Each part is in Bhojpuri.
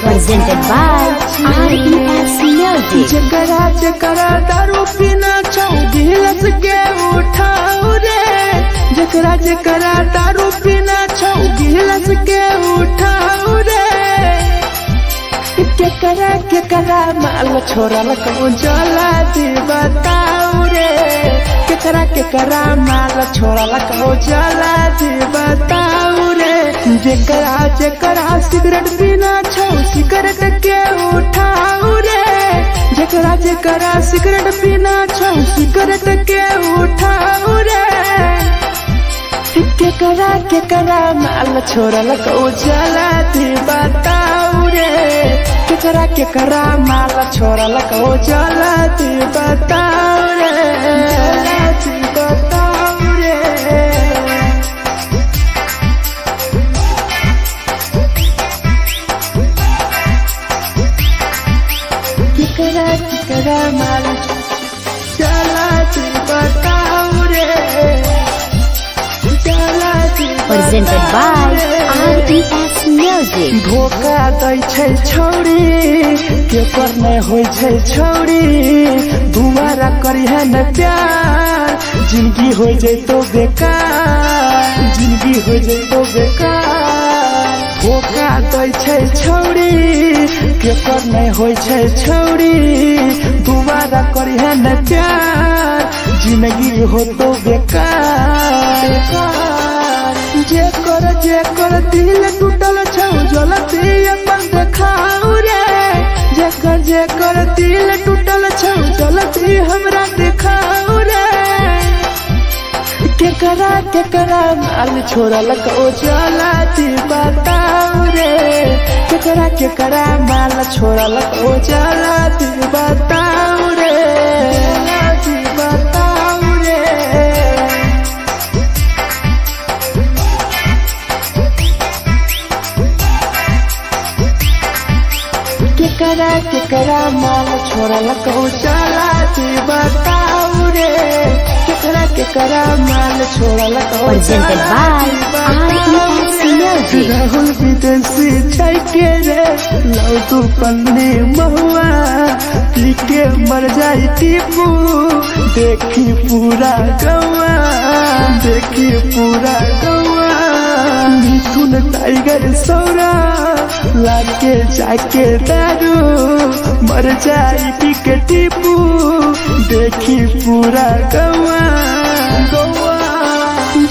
Presented by RES Music. जकरा जकरा दारू पीना छौ गिलास के उठाओ रे, जकरा जकरा दारू पीना छौ गिलास के उठाओ रे। केकरा माल छोड़ल कहूँ जला दी बताओ रे, केकरा माल छोड़ल कहूँ जला दी बताओ रे। जकरा जकरा सिगरेट पीना छौ सिगरेट के उठाओ रे, जकरा जकरा सिगरेट पीना छौ सिगरेट के उठाओ रे। केकरा माल छोड़ल कहूँ जला दी बताओ रे, केकरा माल छोड़ल कहूँ जला दी बताओ रे, जला दी बताओ रे। केकरा माल जला दी बताओ रे, जला दी। Presented by RES Music. धोखा दै छै छौरी केकर नहीं होय छै छौरी, दुबारा करिहे न प्यार जिंदगी हो जैतो बेकार, जिंदगी हो जैतो बेकार। धोखा दै छै छौरी केकर नहीं होय छै छौरी, दुबारा करिहे न प्यार जिंदगी हो तो बेकार। जेकर दिल टूटल छौ जलती अपन देखाओ रे, जेकर दिल टूटल छौ जलती हमरा देखाओ रे। केकरा माल छोड़ल कहूँ जला दी बताओ रे, केकरा माल छोड़ल कहूँ जला दी बताओ रे, जला दी बताओ रे। केकरा माल छोड़ल कहूँ जला दी बताओ रे, केकरा माल छोड़ल कहूँ Presented by RES Music. Rahul विदेशी छै के रे लौ तू पन्नी महुआ, पी के मर जाई टीपू देखी पूरा गौआ, देखी पूरा गौआ। मिथुन टाइगर सौरा लाके जाके दारू मर जाई पी के टीपू देखी पूरा गौआ, गौआ।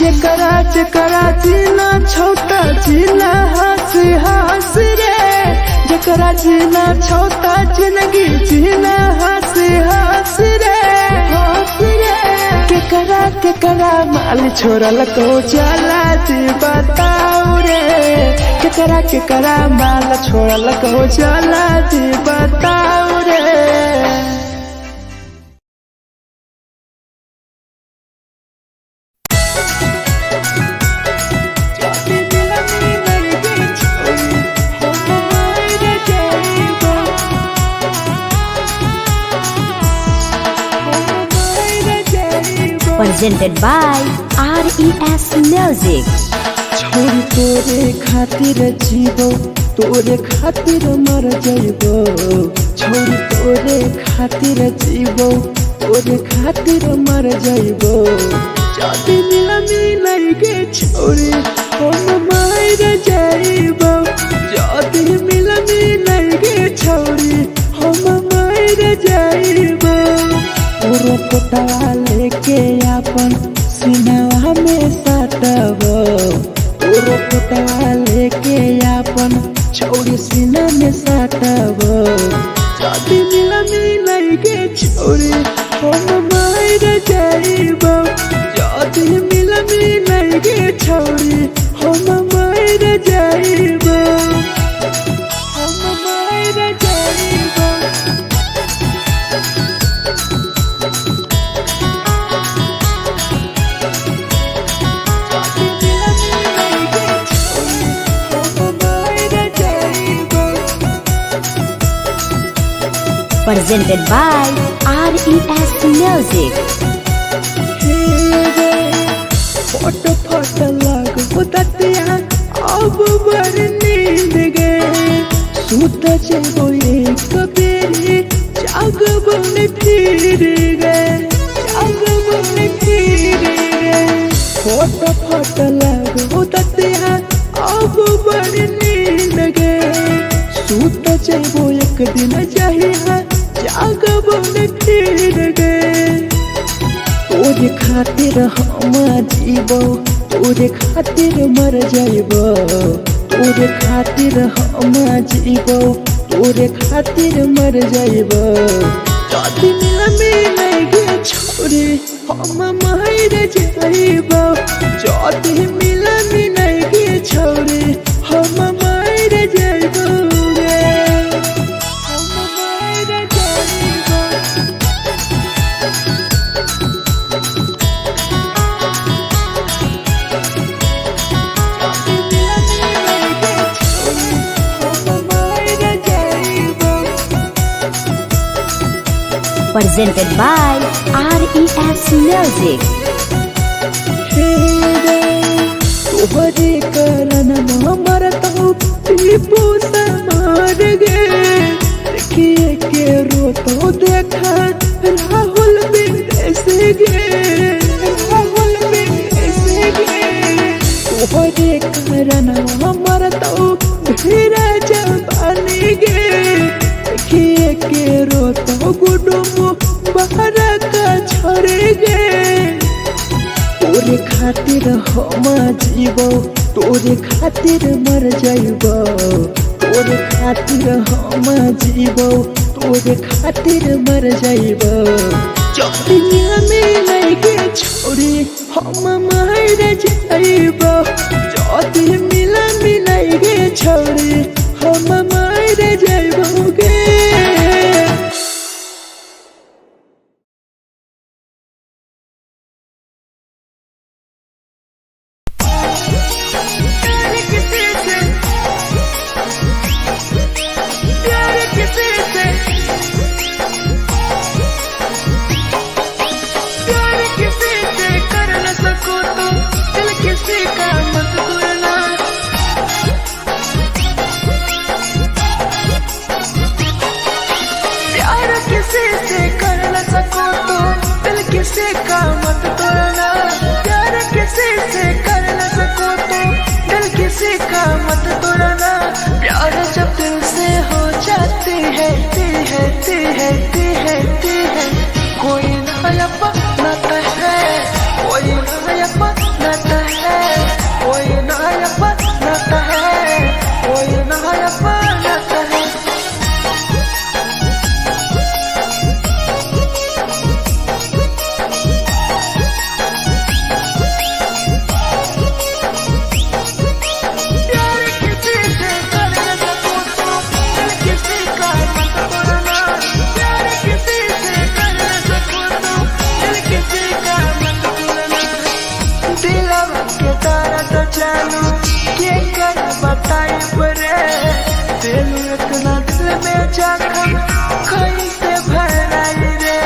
जकरा जीना छोटा जीना हंसी हंसी रे, जकरा जीना छोटा जिंदगी जीना हंसी हंसी रे, हंसी रे। केकरा माल छोड़ल कहूँ जला दी बताओ रे, केकरा माल छोड़ल कहूँ जला दी बताओ रे। Presented by RES Music. छोरी तोरे खातिर जीवो तोरे खातिर मर जइबो, छोरी तोरे खातिर जीवो तोरे खातिर मर जइबो। जदी मिलई गे छोरी हम मर जइबो, जदी मिलई गे छोरी हम मर जइबो। तोरो कोटवा लेके अपन सीनावा में सटबो, तोरो कोटवा लेके अपन छौरी सीना में सटबो। जदी मिलई गे छोरी हम मर जइबो, जदी मिलई गे छोरी हम मर जइबो, हम मर जइबो। जदी मिलई गे छोरी Presented by RES Music. Photo photo लागो ततिया अब बर नींद गए सूत जेबो एक बेरी जागबो ने फिर गए फोटो फोटो लागो ततिया अब बर नींद गए सूत जेबो एक दिन जहिया जागबो ने फिर गए तोरे खातिर हम जीबो तोरे खातिर मर जाइबो तोरे खातिर हम जीबो तोरे खातिर मर जाइबो जदी मिले गे छोरे हम मर जाइबो जदी मिले गे छोरे हम मर जाइबो गे हम मर जाइबो Presented by RES Music. तोहरे कारण मरत हो टीपू समार गे देखिए के रोतो देखा राहुल विदेश गे तोहरे कारण मरत हो धीरा जवानी गे देखिए के रोतो गुडुमो बाहर का छोड़े गे तोरे खातिर हम जीबो तोरे खातिर मर जाइबो तोरे खातिर हम जीबो तोरे खातिर मर जाइबो जदी मिले गे छोरे हम मर जाइबो जदी मिले गे छोरे हम मर जाइबो गे किसी का मत तोड़ना प्यार किसी से कर न सको तो दिल किसी का मत तोड़ना प्यार जब दिल से हो जाती है कोई नया बनाता है कोई नया बनाता है कोई नया बनाता है कोई नया बनाता है इतना दिल में जखम कैसे भराई रे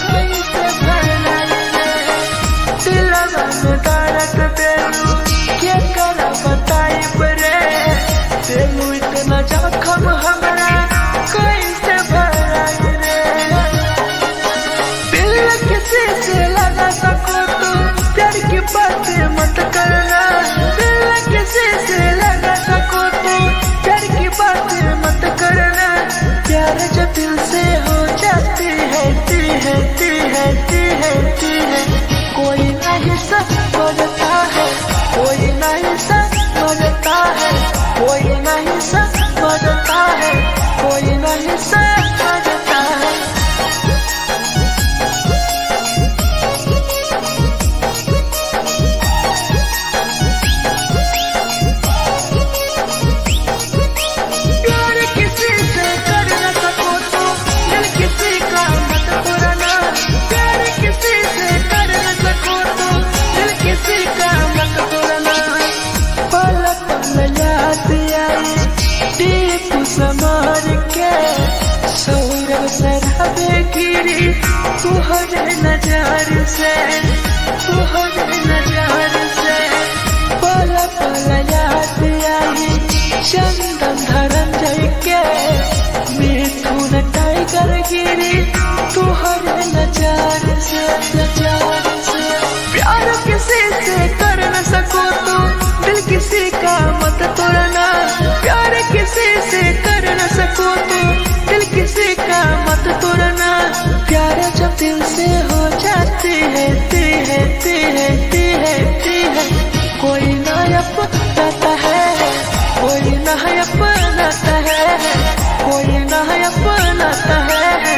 कैसे भराई रे दिलवा में दर्द देलू क्या कर बताई रे देलू इतना जखम हमरा कैसे भराई रे दिल किसी से लगा सको तो प्यार की बातें मत करना दिल किसी से लगा सको तो प्यार की बातें मत करना प्यार जब दिल से गिरी तुहरे नजर से पल पल याद आई चंदन धरंजय के मिथुन टाइगर गिरी तुहरे नजर से प्यार किसी से कर न सको तो दिल किसी का मत तोड़ना प्यार किसी से कर न सको तो दिल किसी का मत तोड़ना प्यार जब दिल से हो जाती है कोई ना अपनाता है कोई ना अपनाता है कोई ना अपनाता है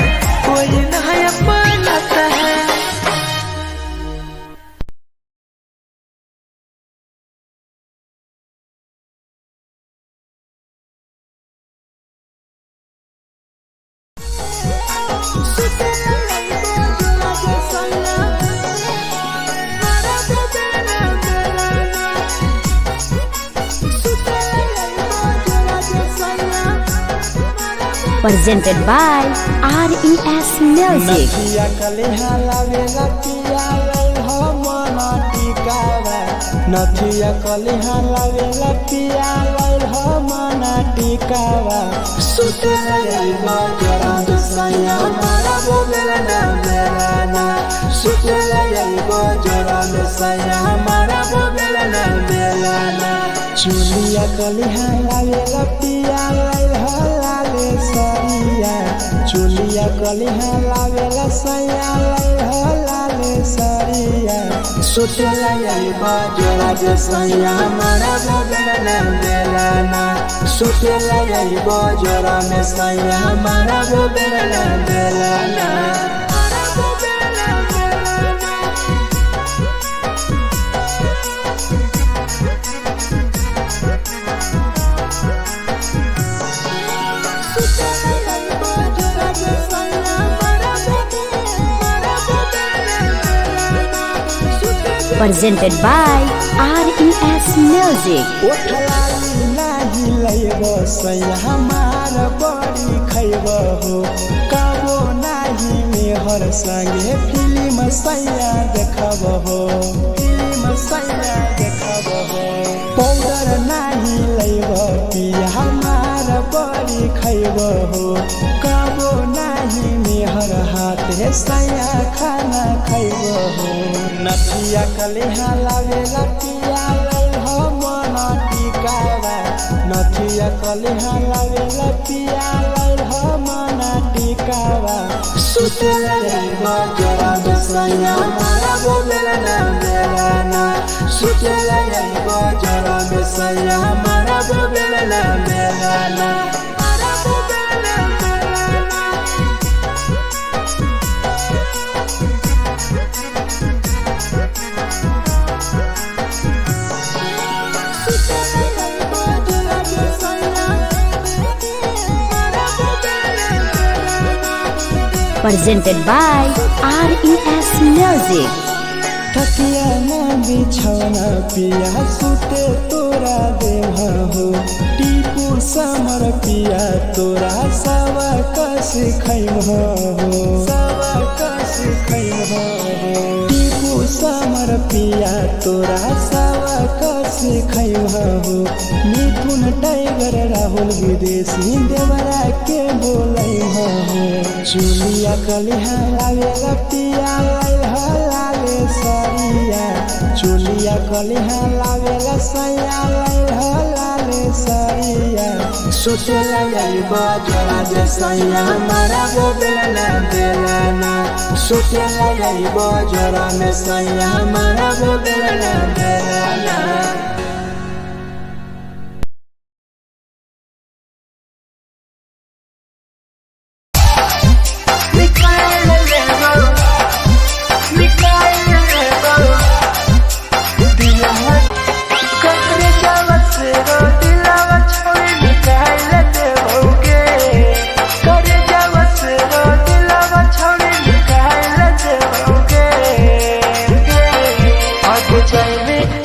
कोई ना अपनाता है। Presented by RES Music. नथिया कलिहा लावेला पिया लई हो मना टिकावा नथिया कलिहा लावेला पिया लई हो मना टिकावा सुते लई बजरा सैया मारा बोलेला ना मेरा सुते लई बजरा सैया मारा बोलेला ना मेरा चुलिया कलिहा लावेला पिया लई हो लाले सरिया चुलिया कलिहा लावेला सैया लई हो लाले सरिया सुतेला यही बजरा जे सैया मारा बोलेला ना सुतेला यही बजरा में सैया मारा बोलेला ना Presented by RES Music. ओठलाली नाही लइबो सैया हमार बड़ी खइबो हो काबो नाही मेहर संगे फिल्म सैया देखबो हो पाउडर नाही लइबो पिया हमार बड़ी खइबो हो काबो नाही मेहर हाथे सैया खाना खइबो हो नथिया कलिहा लावेला पिया लई हो मना टिकावा नथिया कलिहा लावेला पिया लई हो मना टिकावा सुतेला यही बजरा सैया मारा बोलेला ना मेरा सुतेला यही बजरा सैया मारा बोलेला ना मेरा Presented by RES Music. तकिया ना बिछौना पिया सुते तोरा देह हो टीपू समर पिया तोरा सवा कस खैम हो टीपू समर पिया तोरा सवा कस खैम हो मिथुन टाइगर राहुल विदेशी देवरा के बोलै हो चुलिया कलिहा लावेला पिया लई हो लाले सरिया चुलिया कलिहा लावेला सैया लई हो लाले सरिया सुतेला यही बजरा जे सैया मारा बोलेला ना सुतेला यही बजरा में सैया मारा बोलेला ना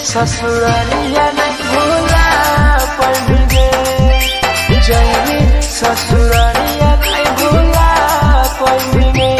ससुरालिया नहीं भूला पड़ेंगे जैनी ससुरालिया नहीं भूला पड़ेंगे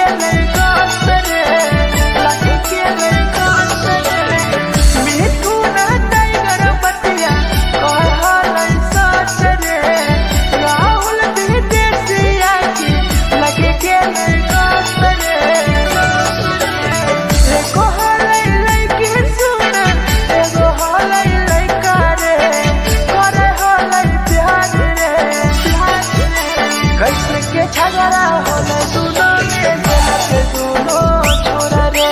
केले कसरे लगे केले कसरे मिठू ना टाइगर बतिया कहलै सच रे राहुल विदेशिया की लगे केले कसरे एगो हलै लइकी सुन एगो हलै लइका रे करे हलै प्यार रे कैसे के झगड़ा होले दुनो में जलके दुनो छोरा रे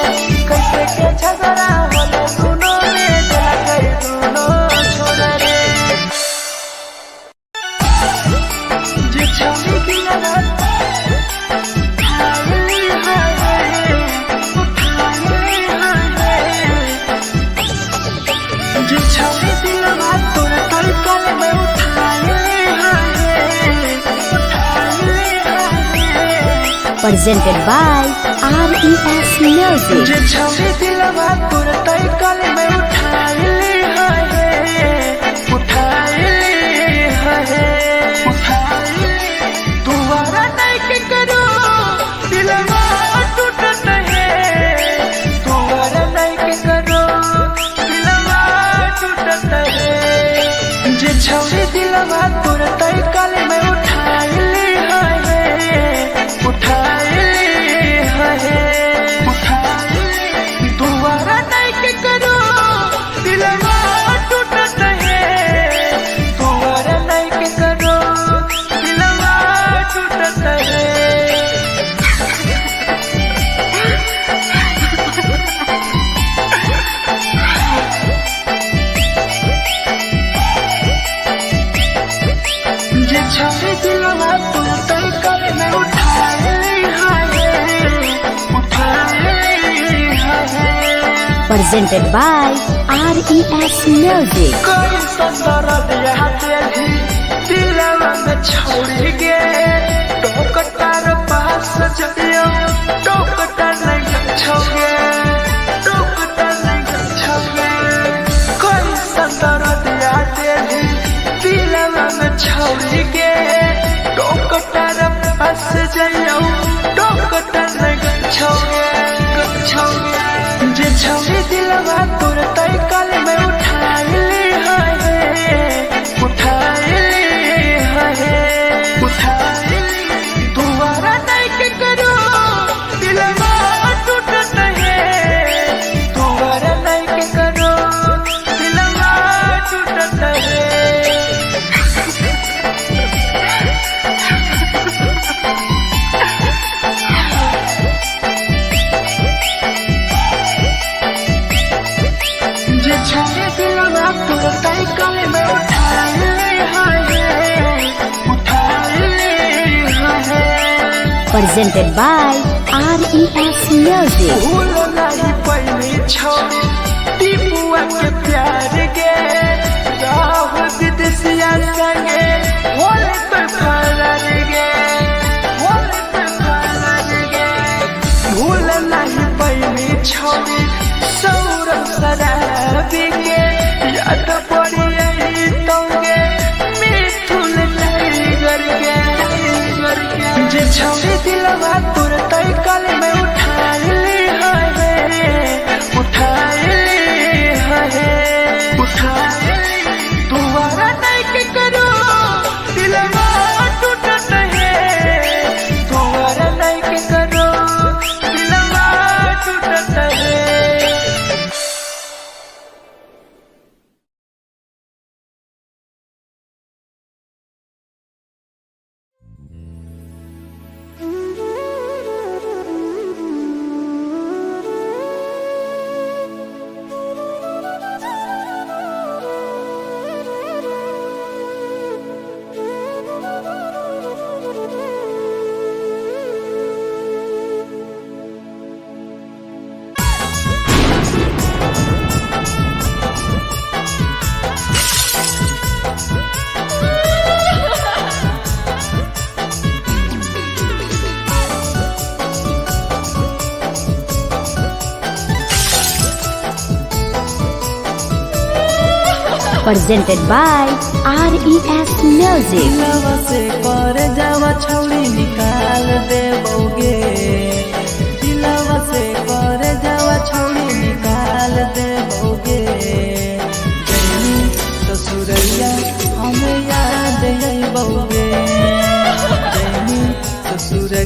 कैसे के झगड़ा होले दुनो में जलके दुनो छोरा रे जे छौरी दिया रात हाय हाय उठाए हाय जे छौरी दिया रात तोर कल कल में उठाए Presented by RES Music. जे छौरी दिलवा तोर तई कल में उठाए दुबारा नहीं के करो दिलवा टूटत है दुबारा नहीं के करो दिलवा टूटत है जे छौरी दिलवा तोर तई कल में उठाए दुबारा नहीं के करो दिलवा टूटत है दुबारा नहीं के करो दिलवा टूटत है जे छौरी दिलवा तोर तई कल में उठाए Presented by RES Music. कोई संदर दिया तेरी दिलवा में छोड़ी गे टोकटार पास जइयो टोकटार नहीं छोगे टोकटार नहीं छोगे कोई संदर दिया तेरी दिलवा में छोड़ी गे टोकटार पास जइयो टोकटार नहीं छोगे जे छौरी दिलवा तोर तई कल में उठाए दुबारा नहीं के करो दिलवा टूटत है दुबारा नहीं के करो दिलवा टूटत है जे छौरी दिलवा तोर तई कल में उठाए Presented by RES Music. भूल नहीं पैनी छौरी टीपुआ के प्यार गे राहुल विदेशिया संगे होले तो फरार गे भूल नहीं पैनी छौरी सौरभ शराबी के याद पड़ी यही तोगे मिठुन टाइगर के जे छौरी दिलवा तोर तई कल में उठाए दुबारा नहीं के करो दिलवा टूटत है दुबारा नहीं के करो दिलवा टूटत है presented by RES Music. लवा से कर जावा छौड़ी निकाल देबोगे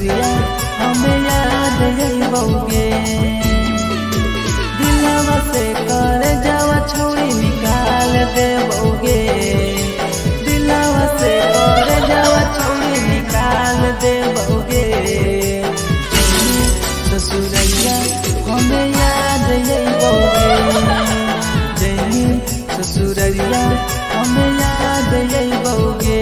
ससुररिया हमें याद अइबौगे दिलवा से कर जावा छोड़ी निकाल देबौगे दिलवा से कर जावा छोड़ी निकाल देबौगे ससुररिया हमें याद अइबौगे ससुररिया हमें याद अइबौगे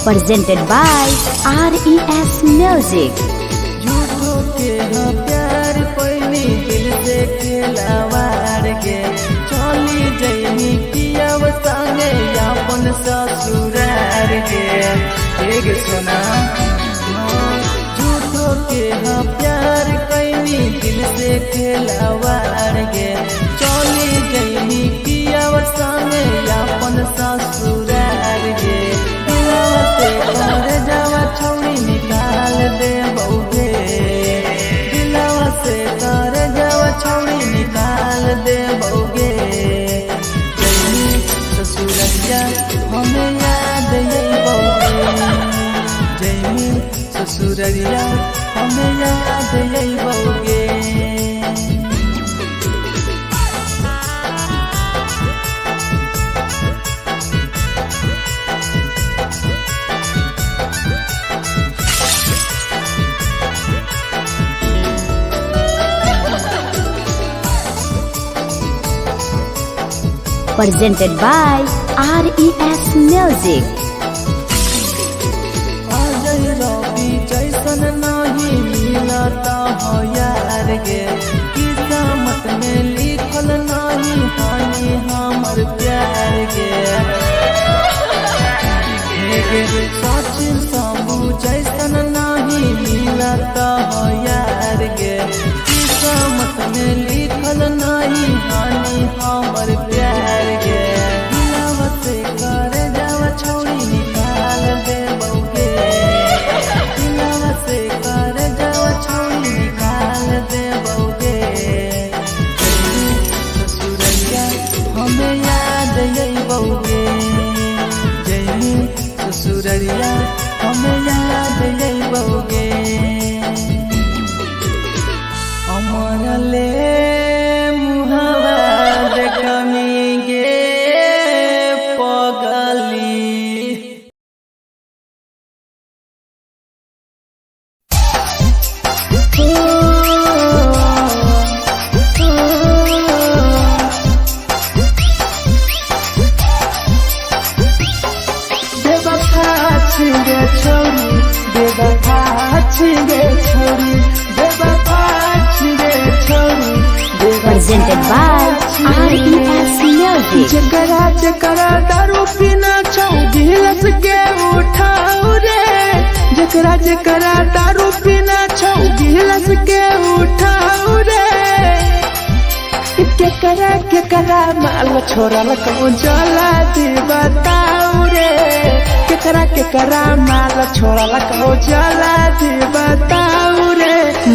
presented by RES Music. झूठो के हाँ प्यार पैनी दिल से खिलावार के चली जैनी किया संगे अपन ससुरार के एक सुना झूठो के हाँ प्यार कैनी दिल से खिलावार के चली जैनी किया संगे अपन ससुरार के कर जावा छोड़ी निकाल देबौगे दिलवा से कर जावा छोड़ी निकाल देबौगे ससुररिया हमें याद अइबौगे ससुररिया हमें याद अइबौगे Presented by RES Music. Ajay रवि जैसन नहीं मिलता हो यार गे किस्मत में लिखल नहीं हानि हमर प्यार गे सचिन शंभू जैसन नहीं मिलता हो यार गे किस्मत में लिखल नहीं हानि हमर प्यार गे दिलवा से कर जावा छोड़ी निकाल देबौगे दिलवा से कर जावा छोड़ी निकाल देबौगे ससुररिया हमें याद अइबौगे ससुररिया हमें याद अइबौगे अमर ले मुहावा देखनी गे पगली बेवफा छिगे छोरी बेवफा छिगे छोरी बेवफा छिगे छोरी Presented by RES Music. जकरा जकरा दारू पीना छौ गिलास के उठाओ रे जकरा जकरा दारू पीना छौ गिलास के उठाओ रे केकरा माल छोड़ल कहूँ जला दी बताओ रे केकरा माल छोड़ल कहूँ जला दी बताओ रे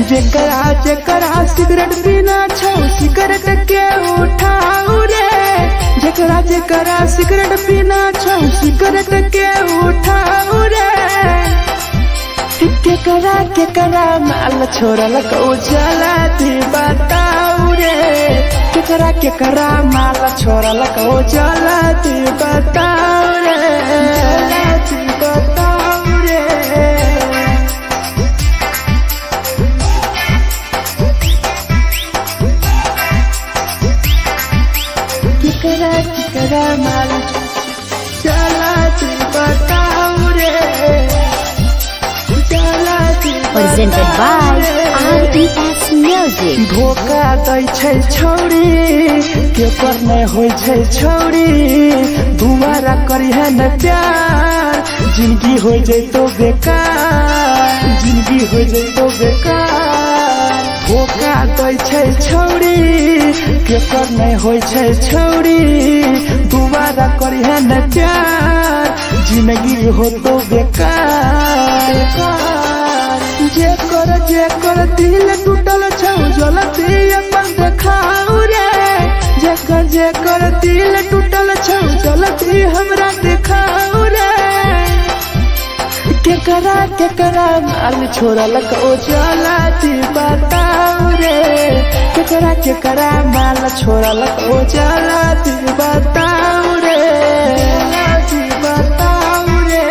जकरा जकरा सिगरेट पीना छौ सिगरेट के उठाओ रे जकरा जकरा सिगरेट पीना छौ सिगरेट के उठाओ रे केकरा माल छोड़ल कहूँ जला दी बताओ रे केकरा माल छोड़ल कहूँ जला दी बताओ रे जला दी बताओ रे केकरा माल जला दी बताओ रे Presented by RES Music. धोखा दै छै छौरी केकर नहीं होइ छै छौरी दुबारा करिहे न प्यार जिंदगी हो जैतो बेकार जिंदगी हो जैतो बेकार धोखा धोखा दै छै छौरी केकर नहीं होय छै छौरी दोबारा करिहे न प्यार जिंदगी हो तो बेकार जेकर दिल टूटल छौ जलती अपन देखाऊ रे जेकर दिल टूटल छौ जलती हमरा देखाऊ रे केकरा माल छोड़लक ओ जलती बताऊ रे केकरा माल छोड़लक ओ जलती बताऊ रे जलती बताऊ रे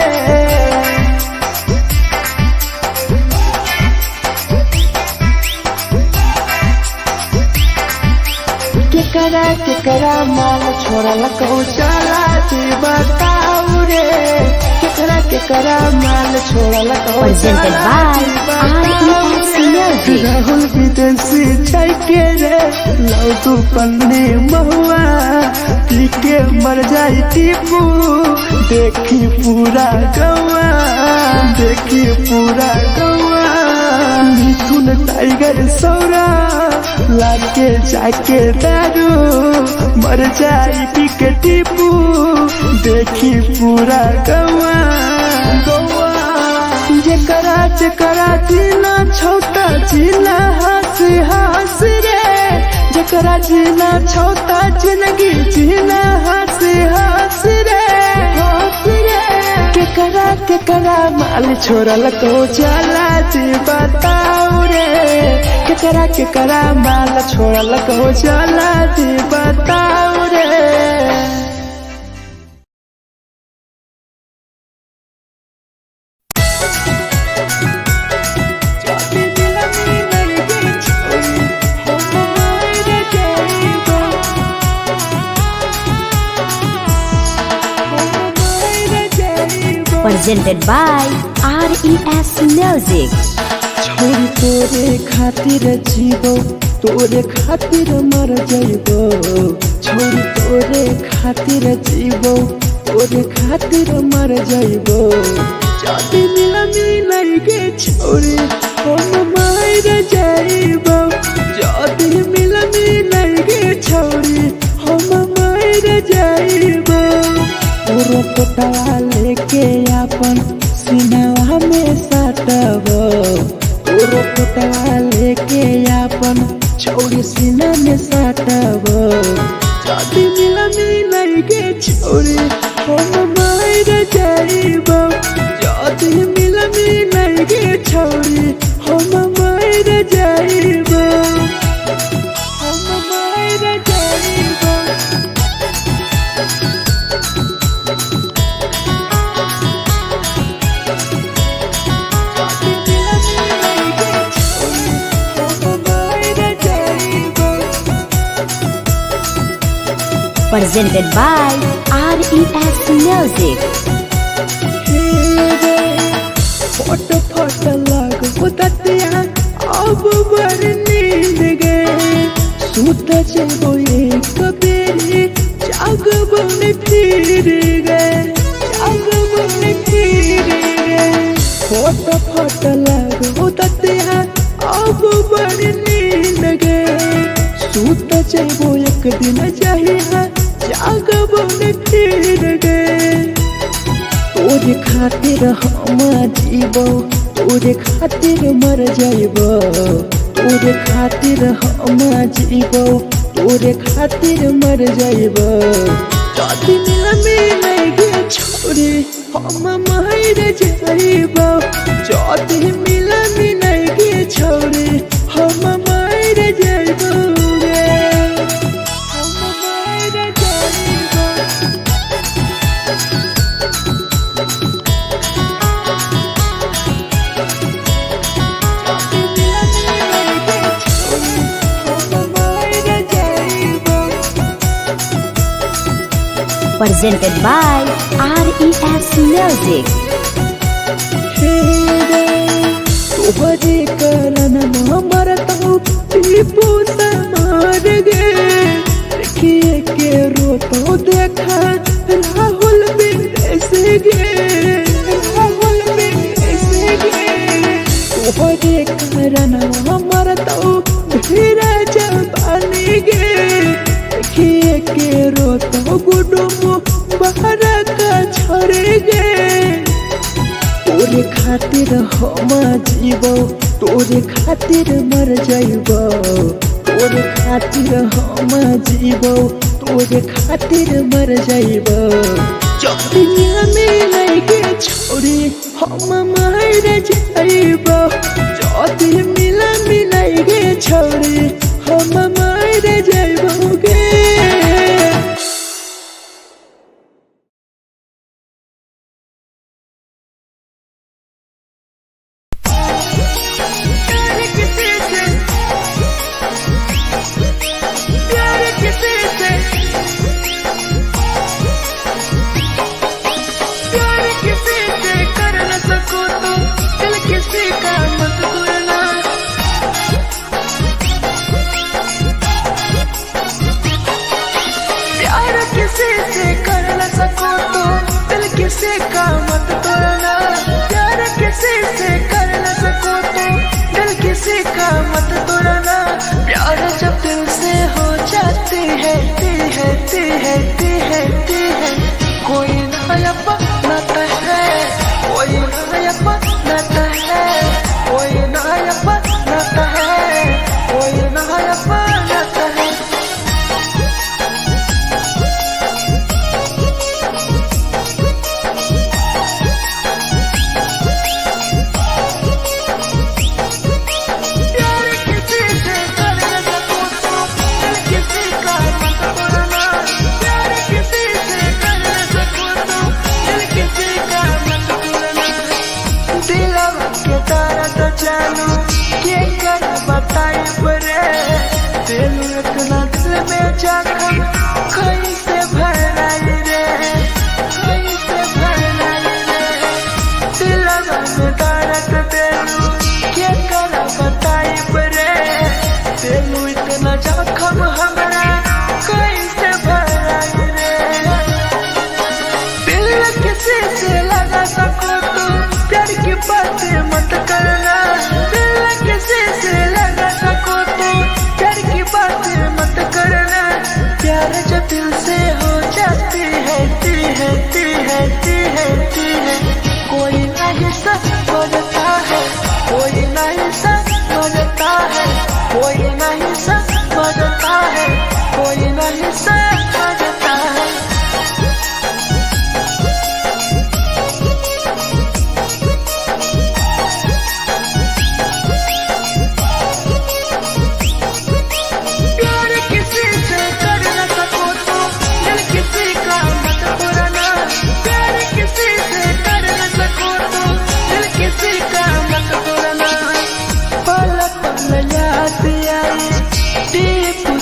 केकरा माल छोड़लक ओ जलती बताऊ रे केकरा माल छोड़लक ओ Presented by RES Music. Rahul विदेशी छै के रे लौ तू पन्नी महुआ पी के मर जाई टीपू देखी पूरा गौआ मिथुन टाइगर सौरा लाके जाके दारू मर जाई पी के टीपू देखी पूरा गौआ जेकरा जीना छोटा जीना हंस रे जेकरा जीना छोटा जिंदगी जीना हंस रे केकरा माल छोड़लक ओ जलती बताऊ रे केकरा माल छोड़लक ओ जलती बताऊ रे Presented by RES Music. छोरी तोरे खातिर जीवो तोरे खातिर मर जाइबो छोरी तोरे खातिर जीवो तोरे खातिर मर जाइबो जाति मिलाई के छोरी हम मार जाइबो जाति मिलाई के छोरी हम मार जाइबो पूरा पटा लेके अपन सीनावा में साटबो पूरा पटा लेके अपन छौरी सीना में साटबो जाति मिलाई के छोरी हम मार जाइबो जाति मिलाई के छोरी हम मार जाइबो हम मार जाइबो Presented by RES Music. फट लगो ततिया अब बड़ नींद गए सूत जेबो एक बेरी जागबो ने फिर गए फट लगो ततिया अब बड़ नींद गए सूत जेबो एक दिन चाहिए जागबो ने फिर गए तोरे खातिर हम जीबो तोरे खातिर मर जाइबो तोरे खातिर हम जीबो तोरे खातिर मर जाइबो जाति मिलाई के छोरी हम मार जाइबो जाति मिलाई के छोरी हम मार जाइबो रे हम मार जाइबो Presented by RES Music. तोहरे करन मरतौ टीपू समार गे देखिए के रोतो देखा राहुल विदेश गे तोहरे करन मरतौ के रोतो गुडुमो बहरा का छोड़े गे तोरे खातिर हम जीवो तोरे खातिर मर जाइबो तोरे खातिर हम जीवो तोरे खातिर मर जाइबो जब दुनिया में लगे छोड़ी हम मर जाइबो जब मिला मिलाएगे छोड़ी हम मर जाइबोगे किसी का मत तोड़ना प्यार किसी से कर न सको तो दिल किसी का मत तोड़ना प्यार जब दिल से हो जाती है कोई नया बनाता है कोई नया बनाता है कोई नया बनाता है कोई नया बनाता है जानू के कर बताई परे दिल इतना दिल में जखम कैसे भराई रे कैसे भराई रे दिल में दर्द दिलू के कर बताई परे दिल इतना जखम हमरा कैसे भराई रे दिल किसी से लगा सको तो प्यार की बातें मत करना किसी से लगा सको तो प्यार की बातें मत करना प्यार जब दिल से हो जाती है कोई नहीं समझता है कोई नहीं समझता है कोई नहीं समझता है कोई नहीं समझता है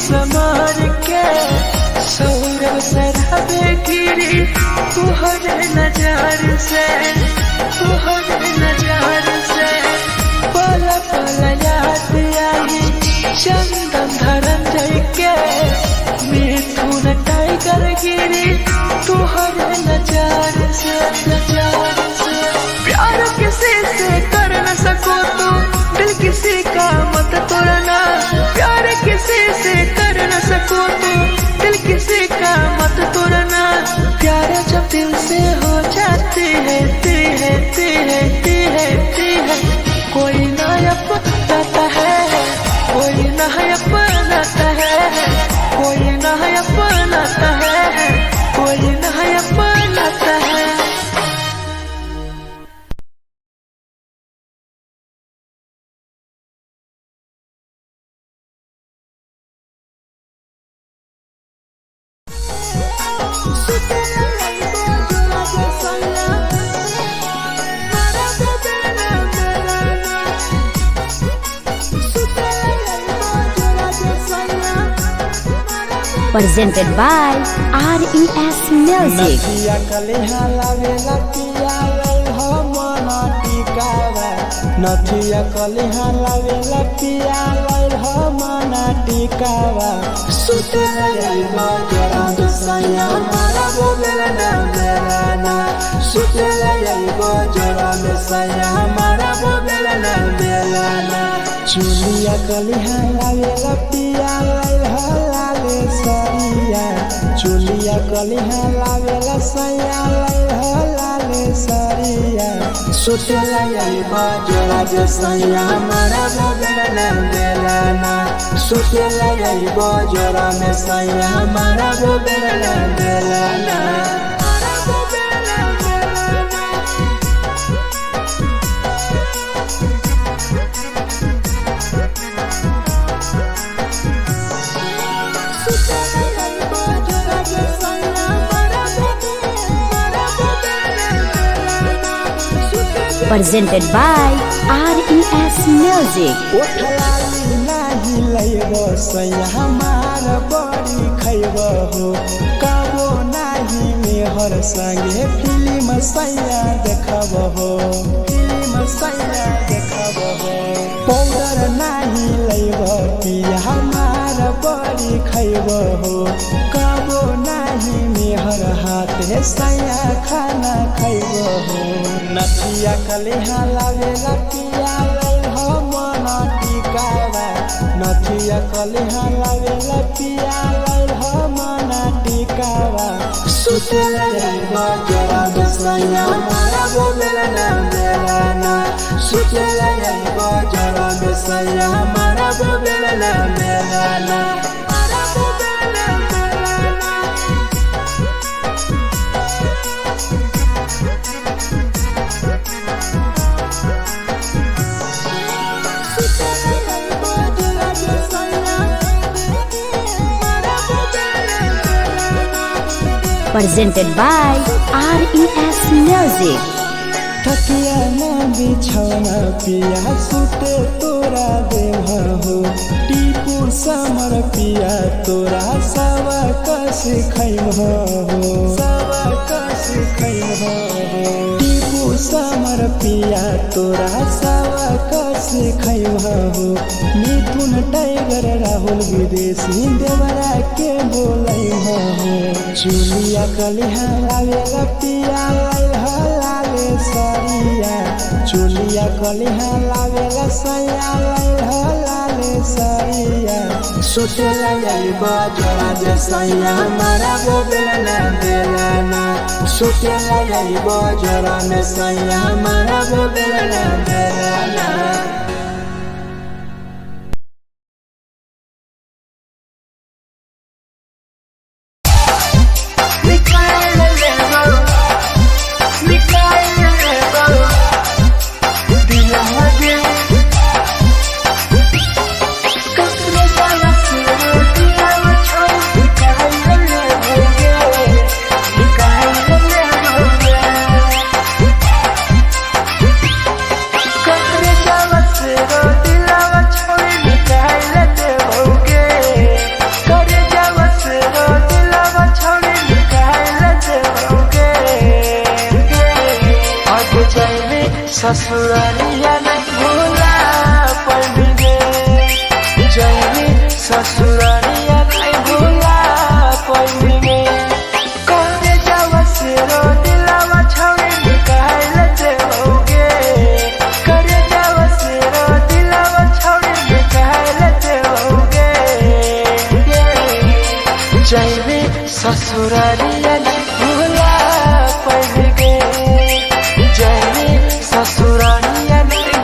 समार के सौरभ सराबे गिरी तुहरे नजार से पल पल याद आई चंदन धरंजय के मिथुन टाइगर गिरी तुहरे नजार से प्यार किसी से कर न सको तो दिल किसी का मत तोड़ना प्यार किसी से कर न सको तो दिल किसी का मत तोड़ना प्यार जब दिल से हो जाती है कोई नया बनाता है कोई नया बनाता है कोई नया बनाता है कोई नया बनाता है Presented by RES Music. नथिया कलिहा लावेला पिया लैल हमना टिकावा सुते लैला जरा सैया मारा बोलेला ना बेलाना सुते लैला जरा सैया मारा बोलेला ना बेलाना चुलिया कलिहा लावेला पिया लाले सरिया चुलिया कलिहा लावेला सैया लाले सरिया सुतेला यही बाजोला जे सैया हमारा बोलना देलाना सुतेला यही बाजोला में सैया हमारा बोलना देलाना Presented by RES Music. ओठलाली नाही लैबो सैया हमार बड़ी खैबो हो कबो नाही मेहर संगे फिल्म सैया देखबो हो पाउडर नाही लैबो पिया हमार बड़ी खैबो हो कबो नाही मेहर हाथे सैया खाना खैबो हो नथिया कलिहा लावेला पिया हो मन टिकावा नथिया कलिहा लावेला पिया हो मन टिकावा सुतेला बजरा सैया हमारा बोलना देलाना सुतेला बजरा सैया हमारा बोलना देलाना Presented by RES Music. तकिया ना बिछौना पिया सुते तोरा देह हो टीपू समर पिया तोरा सवा कस खैम हो टीपू समर पिया तोरा सवा कस खैम हो मिथुन टाइगर राहुल विदेशी देवरा के बोलै हो चुलिया कलिहा लावेला पिया लाले सरिया चुलिया कलिहा लावेला सैया लाले सरिया सुतेला यही बजरा जे सैया हमारा बोलना देलाना सुतेला यही बजरा में सैया हमारा बोलना देलाना ससुरालिया नहीं भूला पड़ेंगे जैनी ससुरालिया नहीं भूला पड़ेंगे कौने जावा से रो दिलावा छावे निकाल देओगे करे जावा से रो दिलावा छावे निकाल देओगे जैनी ससुरालिया नहीं भूला पड़ेंगे जैनी ससुरालिया नहीं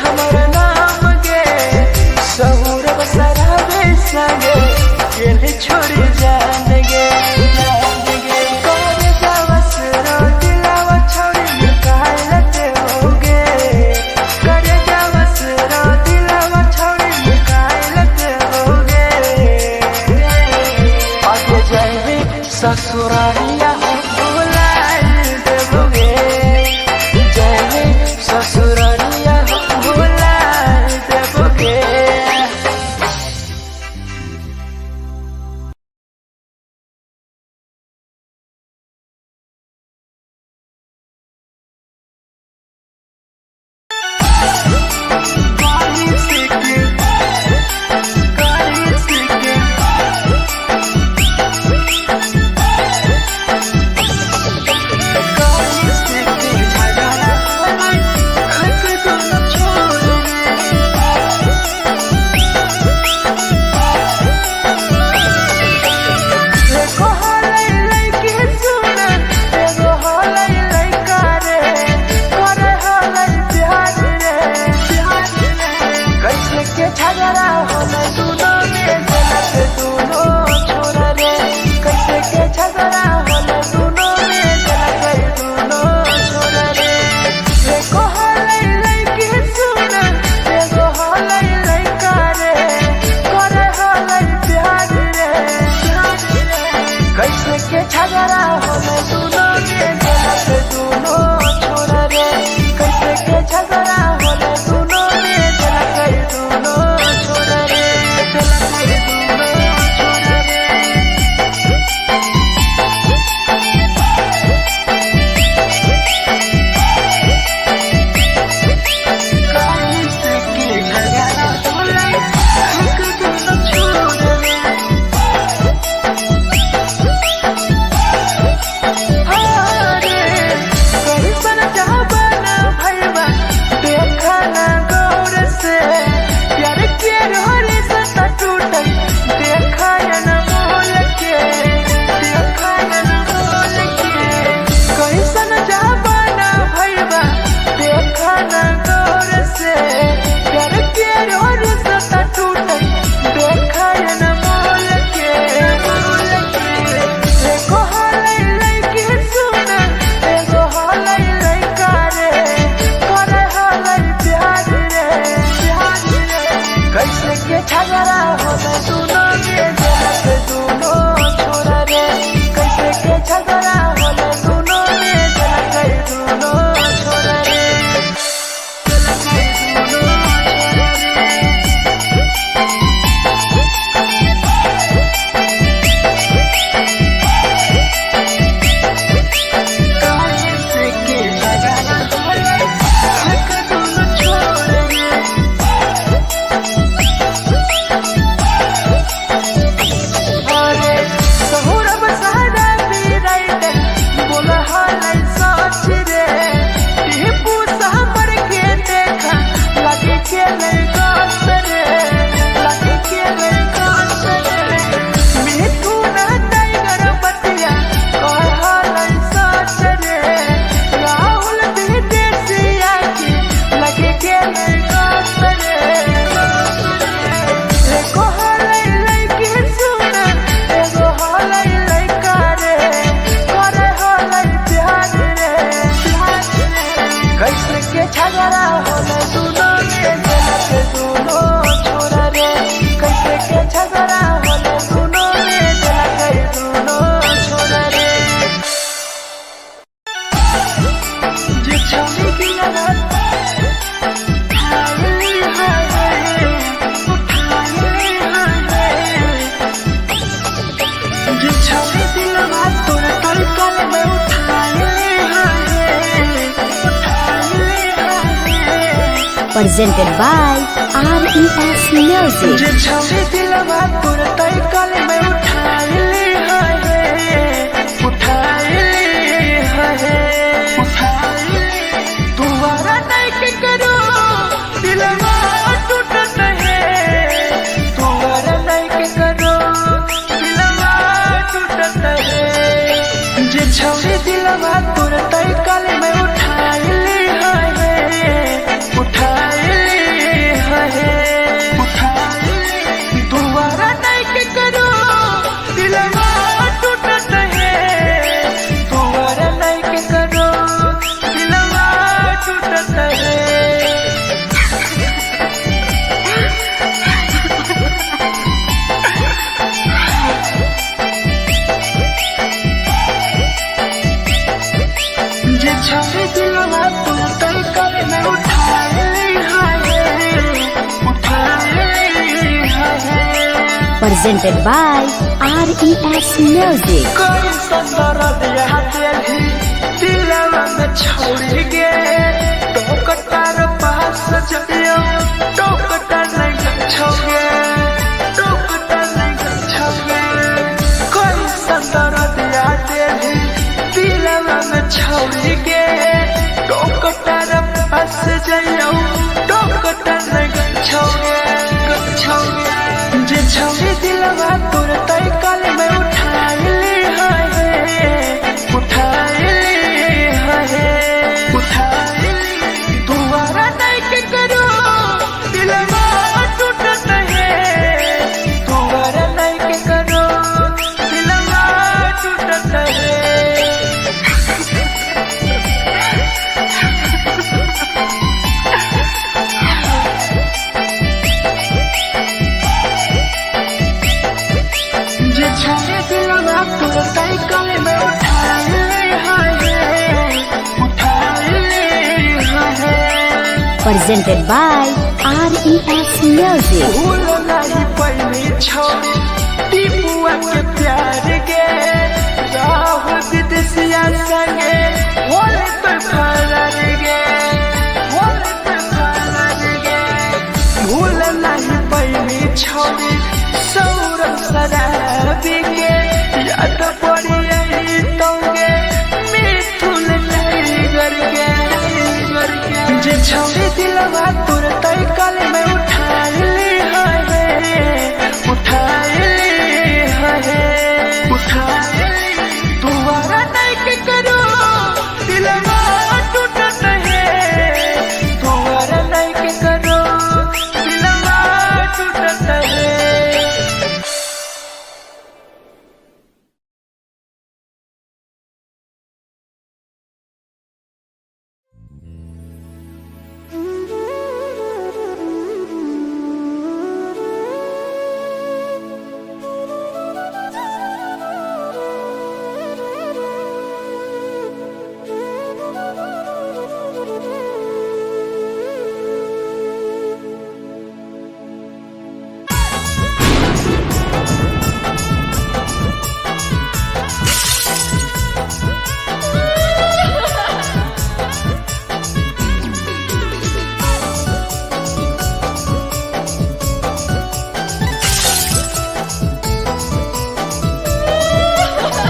हमारा नाम गे सहूर बसरावे संगे केले छोड़ी जान गे करे जावस रो दिलावा छोड़ी निकाल ते होगे करे जावस रो दिलावा छोड़ी निकाल ते होगे आगे जाए ससुरालिया भुलाए देबोगे जाए ससुरालिया भुलाए देबोगे Presented by RES Music. छौरी दिलवा तोर तई कल में उठाइली है उठाइली presented by RES Music. कोई संदर दिया तेरी दिलवा में छोड़ के टोकटार पास जइयो टोकटार नहीं छोगे टोकटार नहीं छोगे कोई संदर दिया तेरी दिलवा में छोड़ के टोकटार पास जइयो टोकटार नहीं छोगे छोगे जे छोड़ी दिलवा तोर तय कल में उठाई दोबारा नहीं करो दिलवा टूटत है दोबारा नहीं करो दिलवा टूटत है जे छाने दिलवा तोर तय कल में उठाई Presented by RES Music. भूल नहीं पहली छोड़ी टीपुआ के प्यार के राहुल विदेशिया संगे होले तो फरार गे होले तो फरार गे भूल नहीं पहली छोड़ी सौरभ शराबी के याद पड़ी यही तोगे मिथुन नहीं करके जे छोड़ी दिलवा तोर तय कल में उठाई दोबारा नहीं करो दिलवा टूटत है दोबारा नहीं करो दिलवा टूटत है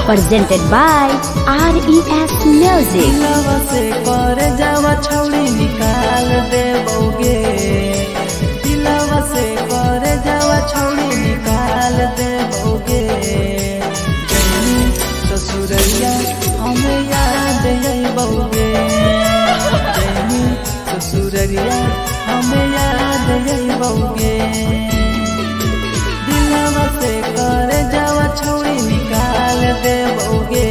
Presented by RES Music. दिलवा से कर जावा छौड़ी निकाल देबोगे दिलवा से कर जावा छौड़ी निकाल देबोगे जैनी ससुरैया हमें याद अइबोगे जैनी ससुरैया हमें याद अइबोगे दिलवा से कर जावा छौड़ी निकाल देबोगे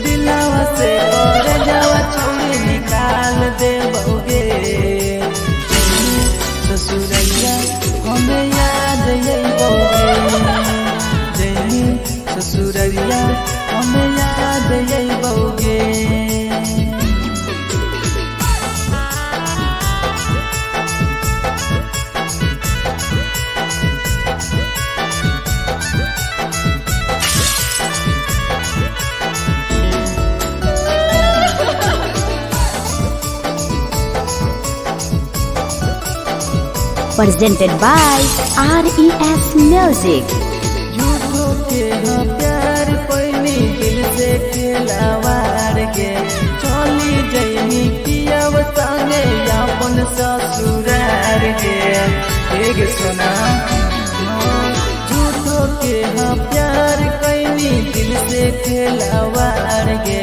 दिलवा से कर जावा छौड़ी निकाल देबोगे ससुरैया हमें याद अइबोगे जैनी ससुरैया हमें याद अइबोगे Presented by RES Music. झूठो के हाँ प्यार पैनी दिल से खिलावार के चली जैनी पियाव संगे अपन ससुरार के एक सुना झूठो के हाँ प्यार कैनी दिल से खिलावार के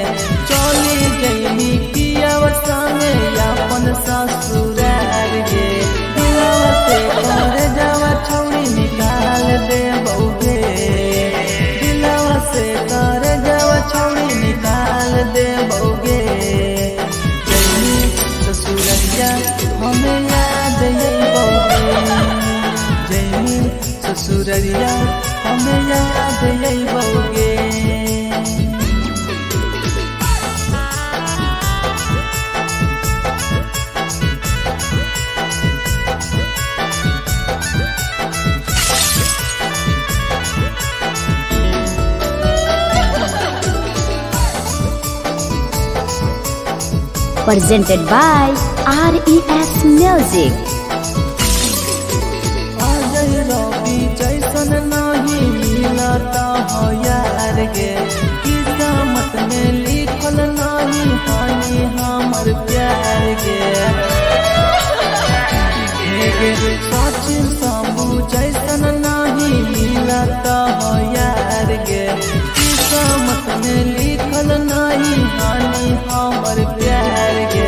चली जैनी पियाव संगे अपन ससुरार के दिलवा से कर जावा छौड़ी निकाल देबोगे दिलवा से कर जावा छौड़ी निकाल देबोगे जैनी ससुरैया हमें याद अइबोगे जैनी ससुरैया हमें याद अइबोगे presented by RES Music. रवि जैसन नहीं मिलता हो यार गे, किस्मत में लिखल नहीं हानि हमर प्यार गे। सचिन शंभू जैसन नहीं मिलता हो यार गे, किस्मत में लिखल नहीं हानि हमर प्यार गे।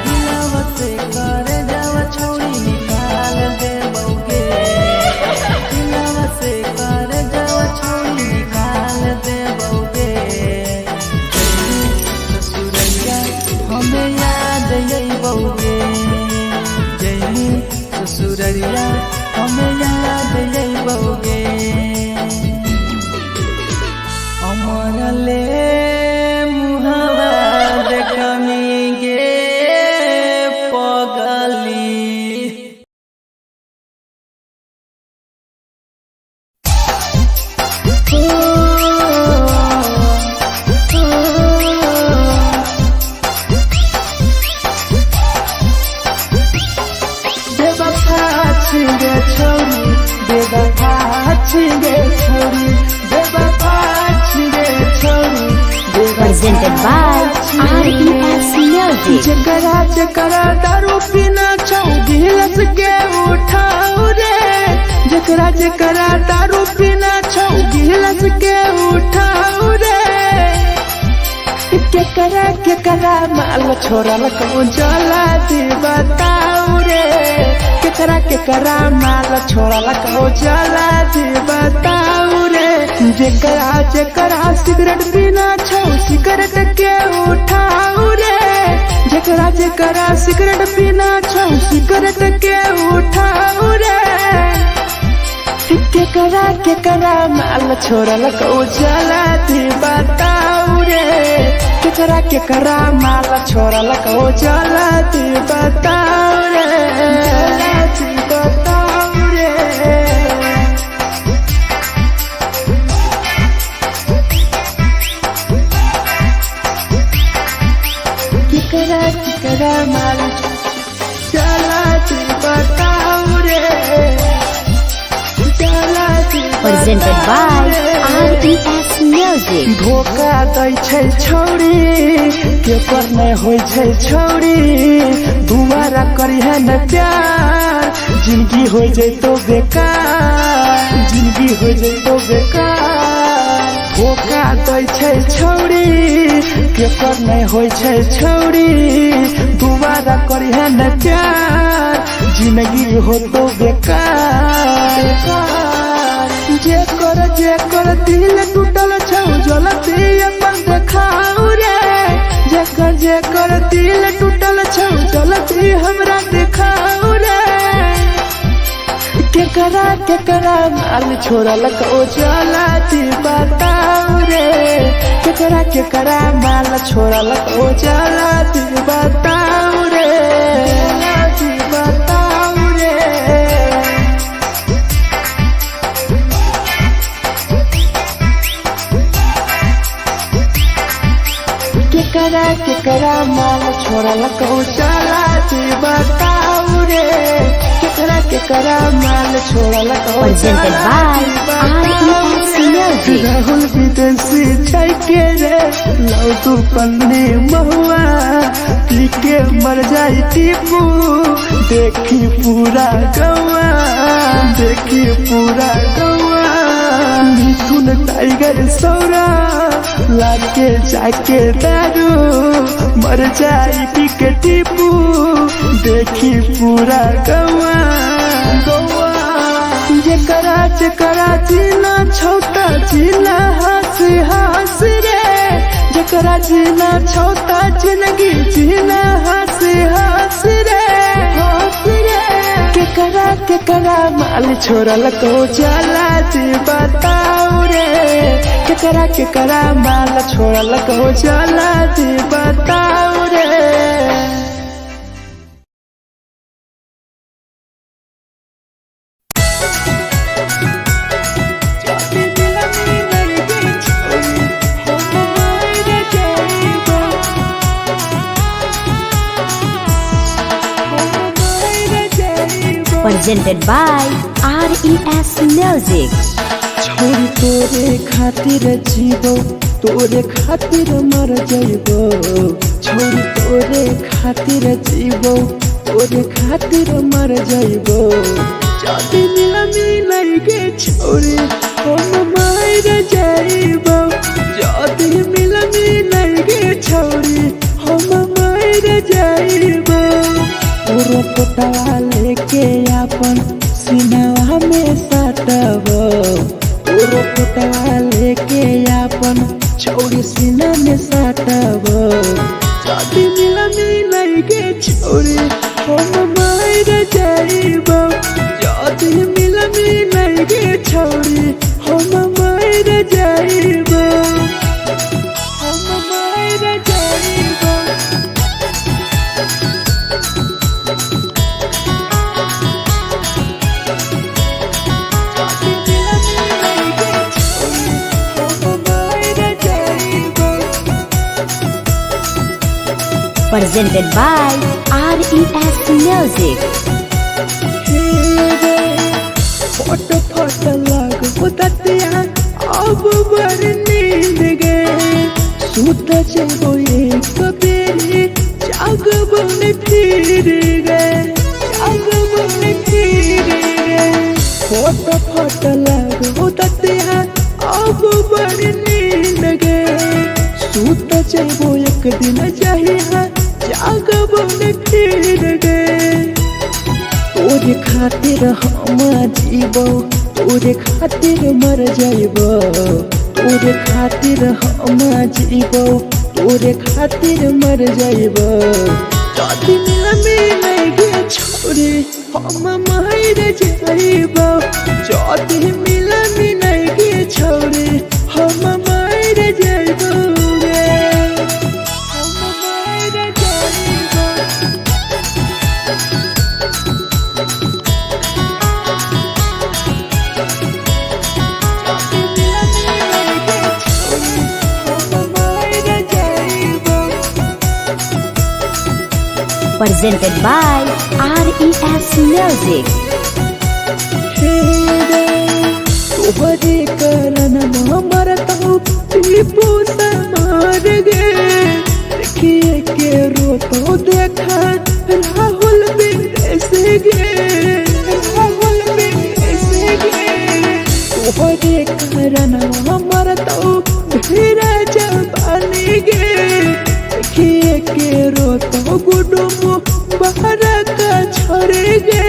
दिलवा से कर जावा छोड़ी निकाल दे बउगे, दिलवा से कर जावा छोड़ी निकाल दे बउगे। ससुरैया हमें याद आई बउगे, जैनी ससुरैया हमें याद आई बउगे। अमर ले मुहावा देखनी गे पगली। बेवफा छिगे छोरी, बेवफा छिगे छोरी, बेवफा छिगे छोरी, Presented by RES Music. जकरा जकरा दारू पीना छौ गिलास के उठाओ रे, जकरा जकरा दारू पीना छौ गिलास के उठाओ रे। केकरा केकरा माल छोड़ल को जला दी बताओ रे, केकरा केकरा माल छोड़ल को जला दी बताओ रे। जेकरा जेकरा सिगरेट पीना छौ सिगरेट के उठाओ रे, जेकरा जेकरा सिगरेट पीना छौ सिगरेट के उठाओ रे। केकरा केकरा माल छोड़ल को जला दी बताओ रे, केकरा केकरा माल छोड़ल को जला दी बताओ रे, जला दी बताओ रे। केकरा केकरा माल जला दी बताओ रे, जला दी Presented by RES Music. धोखा दै छै छौरी, केकर नै होइ छै छौरी, दुबारा करिहे न प्यार, जिंदगी हो जैतो बेकार, जिंदगी हो जैतो बेकार। धोखा दै छै छौरी, केकर नै होइ छै छौरी, दुबारा करिहे न प्यार, जिंदगी हो तो बेकार। जेकर दिल टूटल छौ जलती अपन देखाओ रे, जेकर दिल टूटल छौ जलती हमरा देखाओ रे। केकरा केकरा माल छोड़ल को जलती बताओ रे, केकरा केकरा माल छोड़ल को जलती बताओ रे, जलती बताओ रे। केकरा केकरा माल छोड़ल को जला दी बताओ रे, केकरा केकरा माल छोड़ल को Presented by RES Music. Rahul विदेशी छै के रे लौटू पन्नी महुआ, पी के मर जाई टीपू, देखी पूरा गौआ, देखी पूरा गौआ। मिथुन टाइगर सौरा लाके जाके दारू, मर जाई पी के टीपू, देखी पूरा गौआ गौआ। जेकरा जेकरा जीना छौता जीना हंस हंस रे, जेकरा जीना छौता जिंदगी जीना हंस हंस रे, हंस रे। केकरा केकरा माल छोड़ल को जला दी बताओ रे, केकरा केकरा माल छोड़ल को जला दी बताओ रे। Presented by RES Music. छोरी तोरे खातिर जीवो तोरे खातिर मर जाइबो छोरी तोरे खातिर जीवो तोरे खातिर मर जाइबो जाति मिलाई गे छोरी हम मार जाइबो जाति मिलाई गे छोरी हम मार जाइबो तोरो पोटवा लेके अपन सीनावा में साटबो तोरो पोटवा लेके अपन छोरी सीना में साटबो जाति मिलाई गे छोरी हम मार जाइबो जाति मिलाई गे छोरी हम मार जाइबो हम मार जाइबो Presented by RES Music. फट फट लागो ततिया अब बर नींद गए सुत जेबो एक बेरी जागबो ने फिर गए जागबो ने फिर गए फट फट लागो ततिया अब बर नींद गए सुत जेबो एक दिन चाहिए जागबो ने फिर गए तोरे खातिर हम जीवो तोरे खातिर मर जाइबो तोरे खातिर हम जीवो तोरे खातिर मर जाइबो जाति मिलाई गे छोरी हम मार जाइबो जाति मिलाई गे छोरी हम मार जाइबो हम मार जाइबो Presented by RES Music. तोहरे करन मरता हूँ टीपू से मार गे देखिए के रोतो देखा राहुल विदेश गे राहुल विदेश गे तोहरे करन मरता हूँ धीरे जवानी गे देखिए के रोतो गुडुमो बाहर का छोड़ गे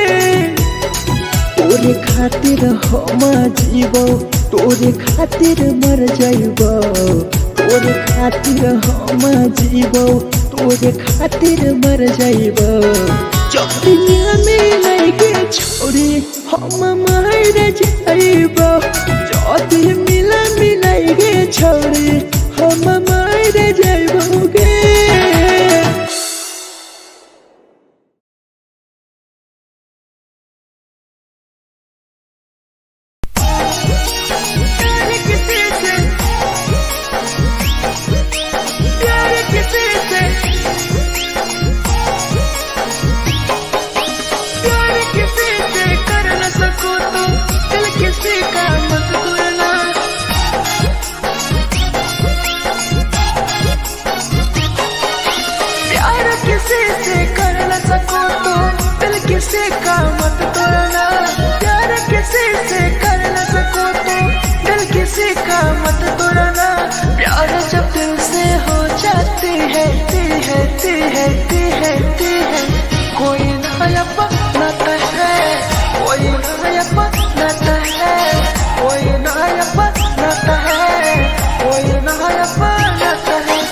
तोरे खातिर हम जीवो तोरे खातिर मर जाइबो तोरे खातिर हम जीवो तोरे खातिर मर जाइबो चौड़िया मिलाई गे छोरी हम मार जाइबो जाति मिलाई गे छोरी हम मार जाइबो गे किसी का मत तोड़ना प्यार किसी से कर न सको तो दिल किसी का मत तोड़ना प्यार जब दिल से हो जाती है कोई नया बनाता है कोई नया बनाता है कोई नया बनाता है कोई नया बनाता है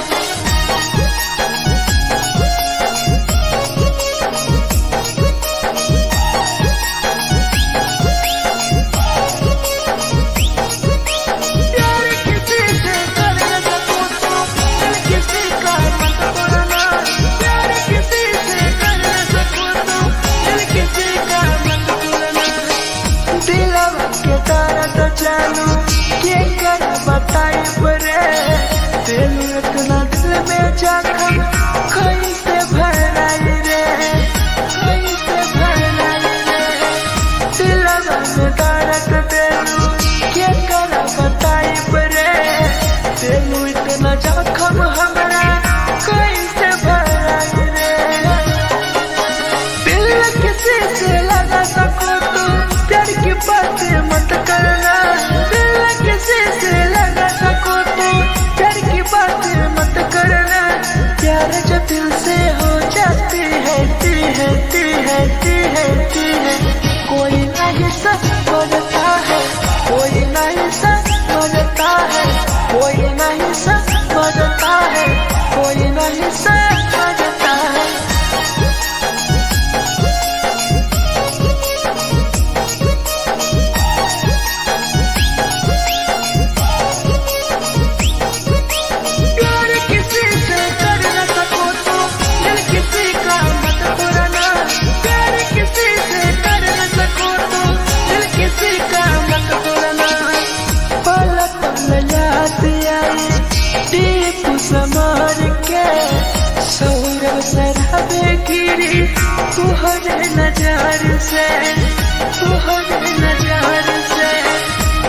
तुहरे नजर से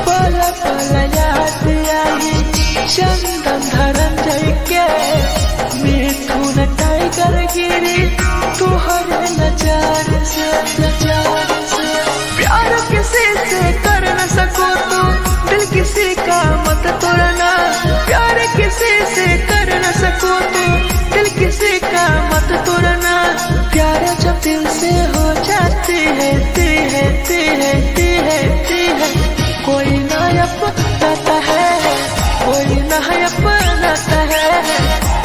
पल पल याद आई चंदन धनंजय के मिथुन टाइगर गिरी तुहरे नजर से प्यार किसी से कर न सको तो दिल किसी का मत तोड़ना प्यार किसी से कर न सको तो दिल किसी का मत तोड़ना प्यार जब दिल से हो जाती है कोई ना अपनाता है कोई ना अपनाता है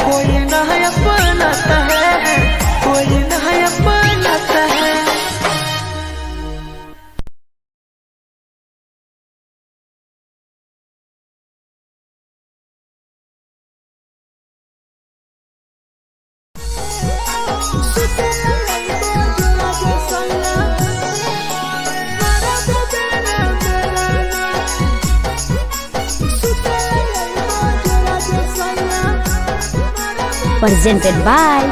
कोई ना अपनाता है कोई ना अपनाता है। Presented by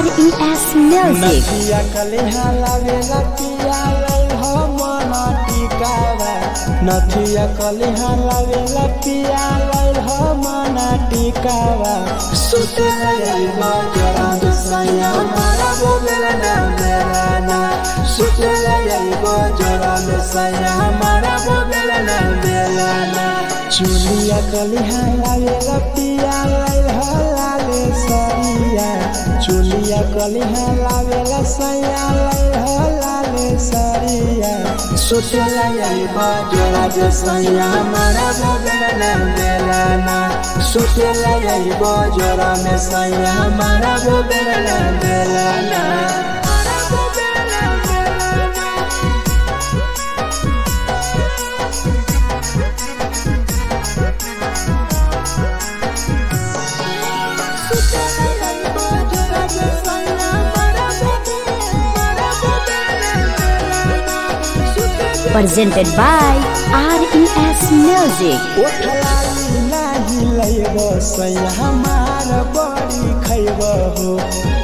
RES Music. नथिया कलिहा लावेला पिया लई हो मना टिकावा नथिया कलिहा लावेला पिया लई हो मना टिकावा सुते लई बजरा दसया मारा बोलेला ना मेरा ना सुते लई बजरा दसया मारा बोलेला ना मेरा ना चुलिया कलिहा लावेला पिया लई हो लाले सरिया चुलिया कलिहा लावेला सैया लई हो लाले सरिया सुतेला यही बजरा जे सैया मारा बोलेला ना मेला ना सुतेला यही बजरा में सैया मारा बोलेला ना मेला ना Presented by RES Music. ओठलाली नाही लैब सैया हमार बड़ी खैब हो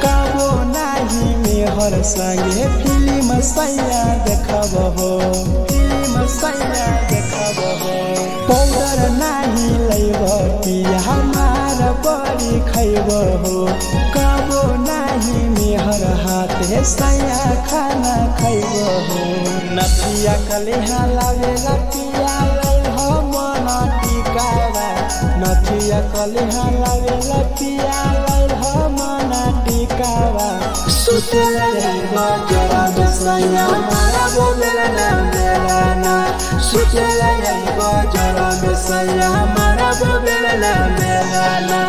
कबो नाही मेहर संगे फिल्म सैया देखब हो पाउडर नाही लैब पिया हमार बड़ी खैब हो कबो नाही मेहर हाथे सैया खाना खैब हो नथिया कलिहा लावेला पिया लई हो मना टिकावा नथिया कलिहा लावेला पिया लई हो मना टिकावा सुतेला यही बजरा दसया मारा बोलेला ना मेरा ना सुतेला यही बजरा दसया मारा बोलेला ना मेरा ना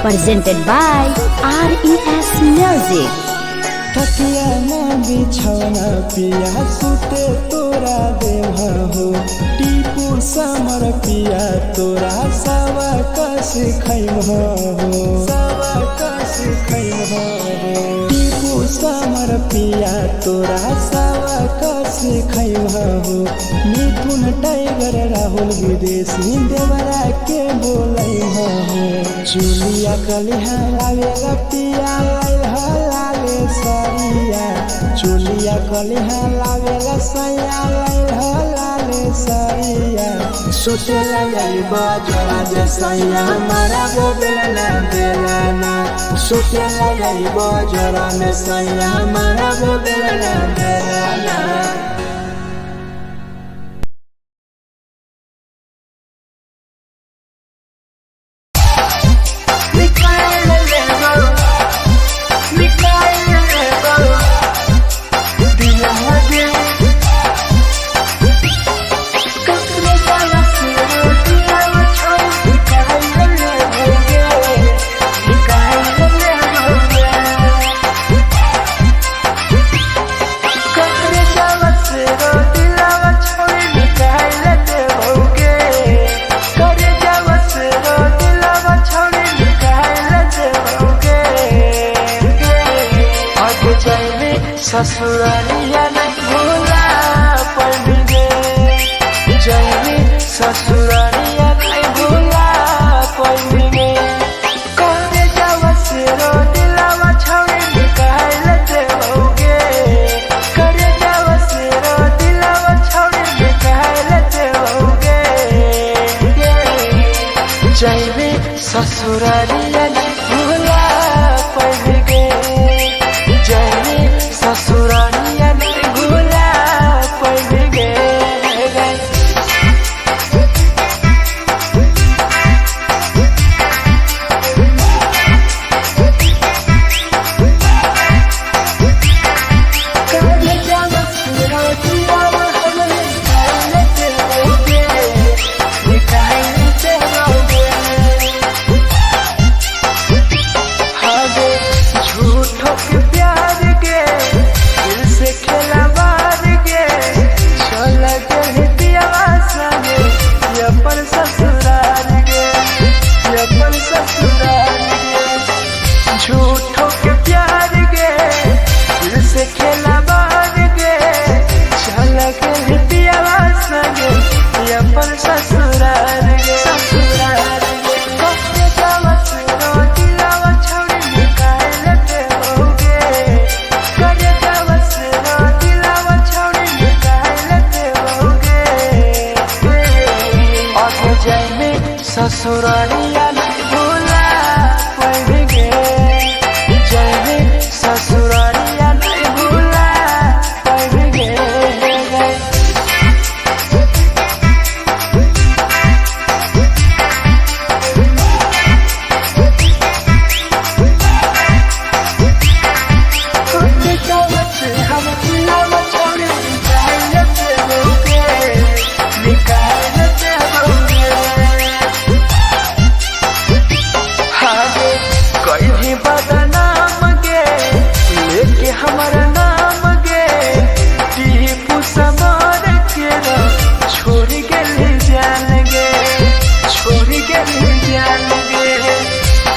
Presented by RES Music. तकिया ना बिछौना पिया सुते तोरा देव हो टीपू समर पिया तोरा सवा कस खैम हो टीपू समर पिया तोरा सवा कस खैम हो मिथुन टाइगर राहुल विदेशी देवरा के बोलै हो चुलिया कलिहा लावेला पिया लई हो लाले सरिया चुलिया कलिहा लावेला सैया लई हो लाले सरिया सुतेला यही बजरा जे सैया मारा बोलेला ना मेला ना सुतेला यही बजरा में सैया मारा बोलेला ना मेला ना जाइबे ससुरारिया नहीं भूला पाएंगे जाइबे ससुरारिया नहीं भूला पाएंगे करे जावा से रो दिलावा छावे निकाल देओगे करे जावा से रो दिलावा छावे निकाल देओगे जाइबे ससुरारिया नहीं भूला पाएंगे जाइबे ससुरारिया नहीं भूला पाएंगे झूठों के प्यार गे दिल से खेला बार गे चल के पियावा संगे या पर ससुराल गे ससुराल गे कटे जावा सुनो दिलावा छौड़ी निकाल देओगे करे जावा सुनो दिलावा छौड़ी निकाल देओगे आगे जाइबे ससुरालिया नहीं भूला पाएंगे जाइबे ससुरालिया नहीं भूला पाएंगे हम दिलावा छोड़े निकाल देओगे निकाल देओगे कोई भी बदनाम गे लेके हमारा नाम गे टीपू समार के छोड़ गेली जान गे छोड़ गेली जान गे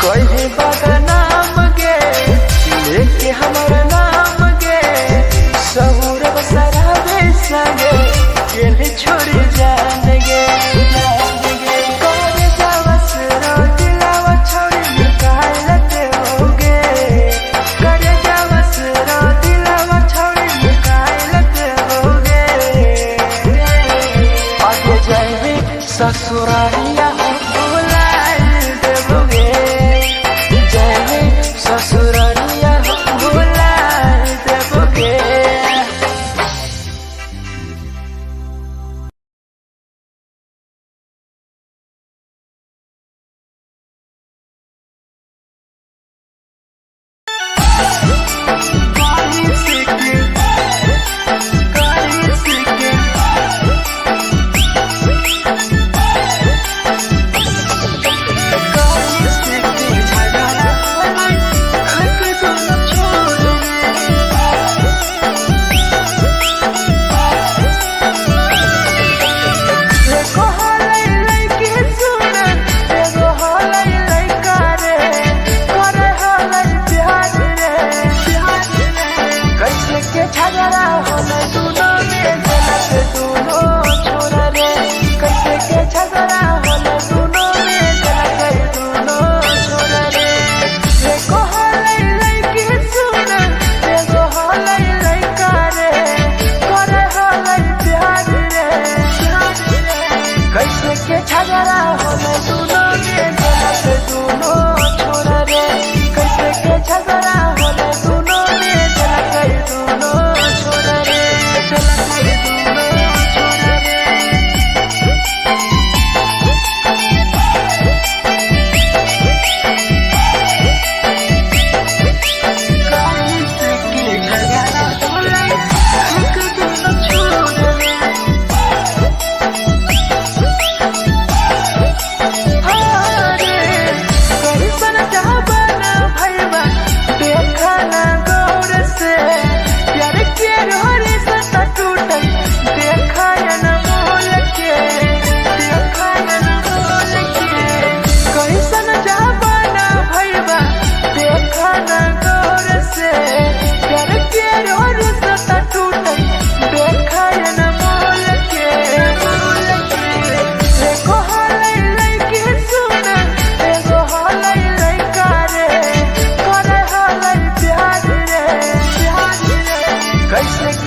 कोई भी बदनाम गे लेके हमारा नाम गे सहुरब सराबे संगे गेली छोड़ जान गे करे जावा सुनो दिलावा छोड़ी निकाल देओगे करे जावा सुनो दिलावा छोड़ी निकाल देओगे आगे जाइबे ससुरालिया भूला देओगे जाइबे ससुरालिया भूला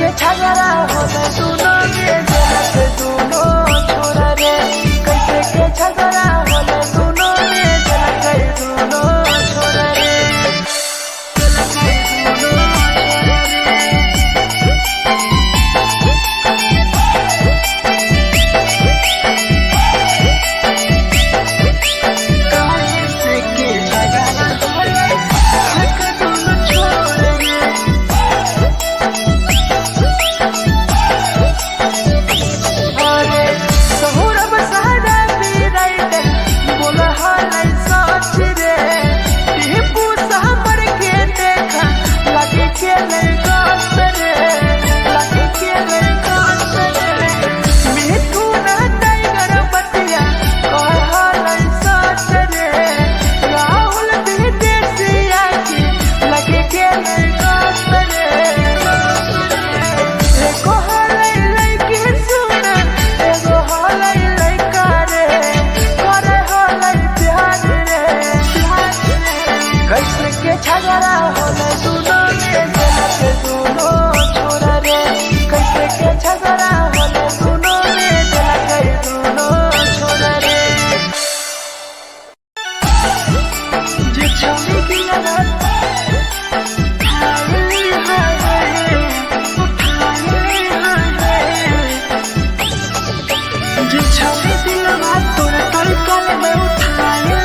के झगड़ा होले दुनो में जला के दुनो छोरा रे कैसे के झगड़ा होले दुनो में जला के दुनो छोरा रे जला के दुनो छोरा झगड़ा होले दुनो में जला के दुनो छोरा रे कैसे के झगड़ा होले दुनो में जला के दुनो छोरा रे जे छौरी दिया रात हाय हाय जे छौरी दिया रात तोरा कल कल में उठाए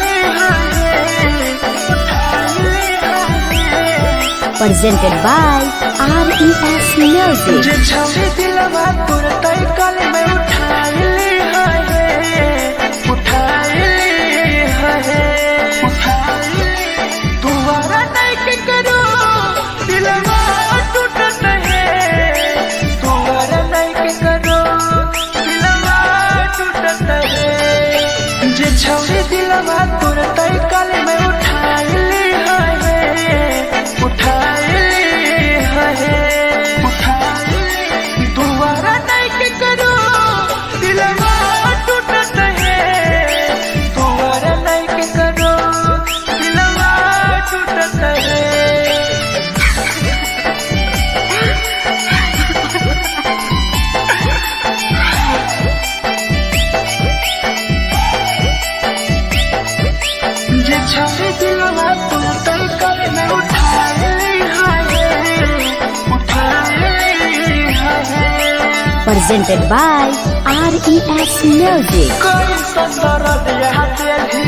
presented by RES Music. जे छौरी दिलवा तोर तई कल में उठाए दुबारा नहीं के करो दिलवा टूटत है दुबारा नहीं के करो दिलवा टूटत है जे छौरी दिलवा तोर तई कल में उठाए दुबारा नहीं के करो दिलवा टूटत है दुबारा नहीं के करो दिलवा टूटत है जे छौरी दिलवा तुम तई कल में उठाए Presented by RES Music. कोई संदर दिया तेरी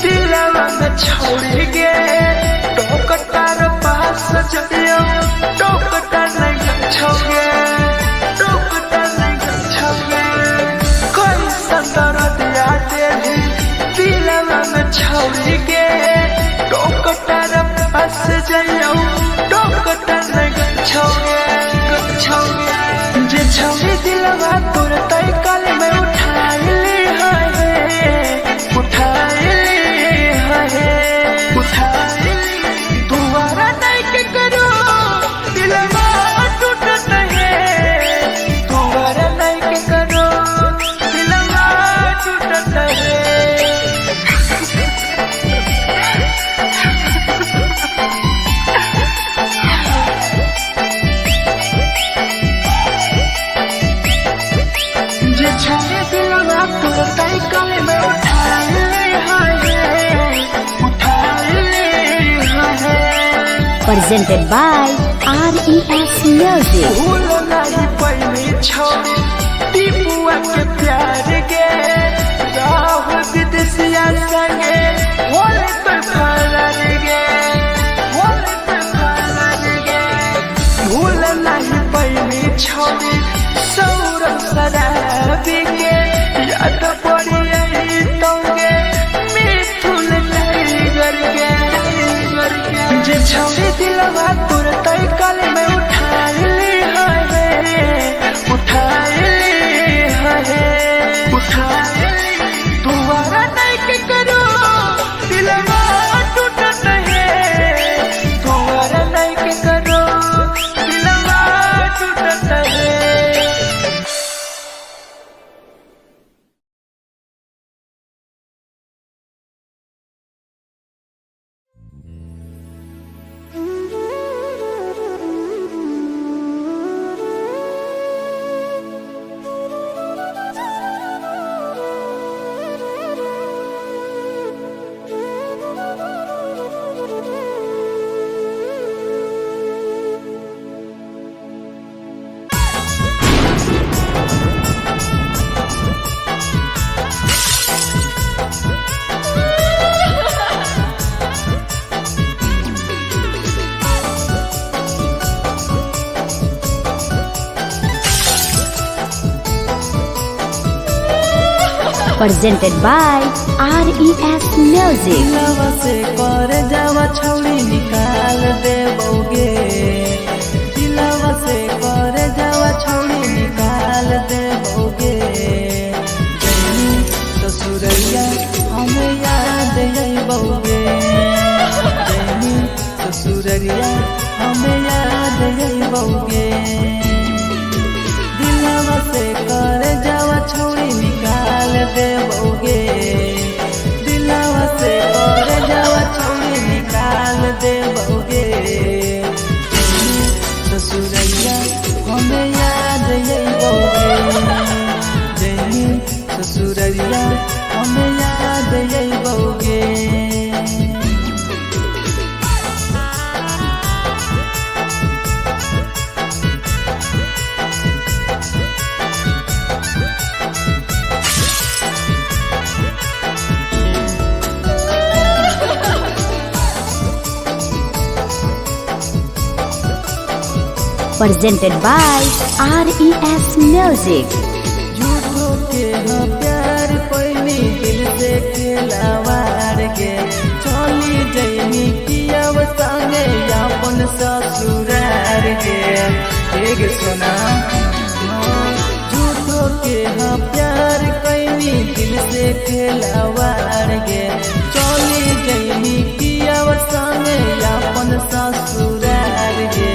दिलवा में छोड़ गे टोकटार पास जइयो टोकटार नहीं छोगे टोकटार नहीं छोगे कोई संदर दिया तेरी दिलवा में छोड़ गे टोकटार पास जइयो टोकटार नहीं छोगे जे छौरी दिलवा तोर तई कल में उठाए दुबारा नहीं के करो दिलवा टूटत है दुबारा नहीं के करो दिलवा टूटत है जे छौरी दिलवा तोर तई कल में उठाए Presented by RES Music. भूल नहीं पहली छोड़ी टीपुआ के प्यार गे राहुल विदेशिया संगे होले तो फरार गे होले तो फरार गे भूल नहीं पहली छोड़ी सौरभ शराबी गे याद पड़ी यही तोगे मिथुन टाइगर गे जे छौरी दिलवा तोर तई कल में उठाए दुबारा नहीं के करो दिलवा टूटत है दुबारा नहीं के करो दिलवा टूटत है Presented by RES Music. दिलवा से कर जावा छौड़ी निकाल देबोगे दिलवा से कर जावा छौड़ी निकाल देबोगे जैनी ससुरैया हमें याद अइबोगे जैनी ससुरैया हमें याद अइबोगे दिलवा से कर जावा छौड़ी निकाल देबोगे दिलवा से कर जावा छौड़ी निकाल देबोगे ससुरैया हमें याद अइबोगे जैनी ससुरैया हमें याद अइबोगे Presented by RES Music. झूठो के हाँ प्यार पैनी दिल से खिलावार के चली जैनी किया संगे अपन ससुरार के एक सुना झूठो के हाँ प्यार कैनी दिल से खिलावार के चली जैनी किया संगे अपन ससुरार के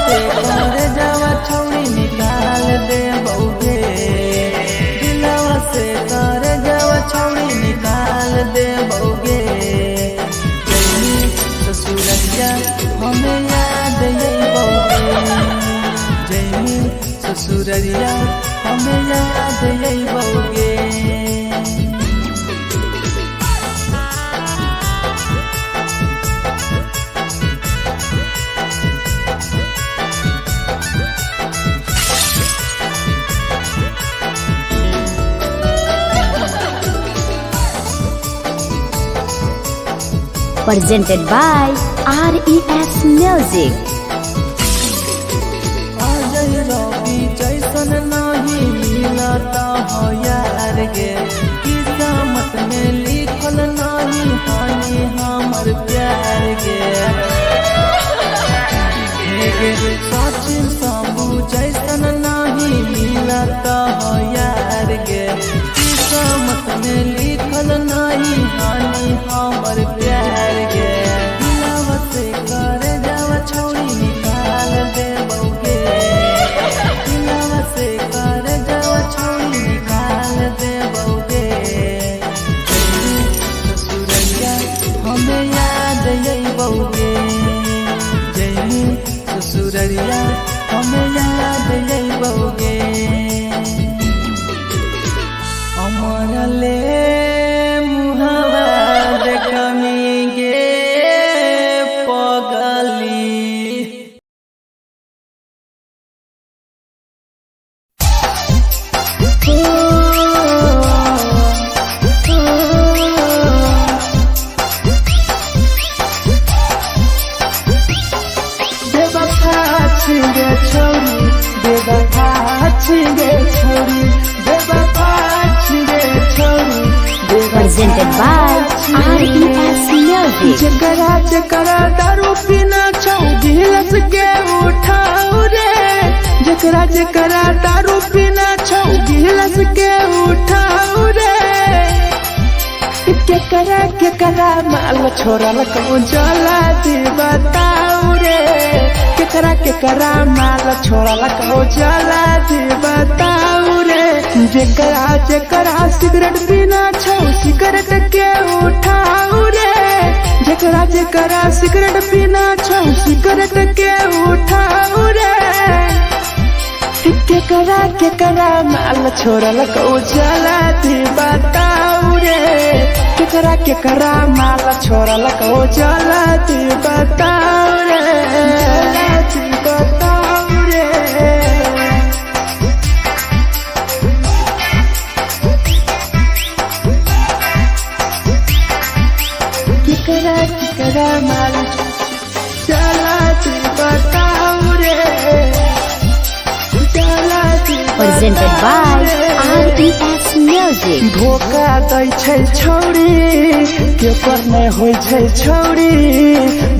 से कर जावा छौड़ी निकाल देबोगे दिलवा से कर जावा छौड़ी निकाल देबोगे जैनी ससुरैया हमें याद अइबोगे जैनी ससुरैया हमें याद अइबोगे Presented by RES Music. Ajay रवि जैसन नहीं मिलता हो यार गे किस्मत में लिखल नहीं हानि हमर प्यार गे सचिन शंभू जैसन नहीं मिलता हो यार गे किस्मत में लिखल नहीं हानि हमर प्यार गे दिलवा से कर जावा छौड़ी निकाल देबोगे दिलवा से कर जावा छौड़ी निकाल देबोगे ससुरैया हमें याद अइबोगे जैनी ससुरैया हमें याद अइबोगे हमारा ले मुहावा देखनी गे पगली बेवफा छिंगे छोरी बेवफा छिंगे छोरी बेवफा छिंगे छोरी Presented by RES Music. जकरा जकरा दारू पीना छौ गिलास के उठाओ रे जकरा जकरा दारू पीना छौ गिलास के उठाओ रे केकरा माल छोड़ल कहूँ जला दी बताओ रे केकरा माल छोड़ल कहूँ जला दी बताओ रे जेकरा सिगरेट पीना छौ सिगरेट के उठाओ रे जेकरा सिगरेट पीना छौ सिगरेट के उठाओ रे केकरा माल छोड़ल कहूँ जला दी बताओ रे केकरा माल छोड़ल कहूँ जला दी बताओ रे जला दी बताओ रे केकरा माल जला दी बताओ रे Presented by RES Music. Music. धोखा दै छै छौरी के पर नहीं होय छै छौरी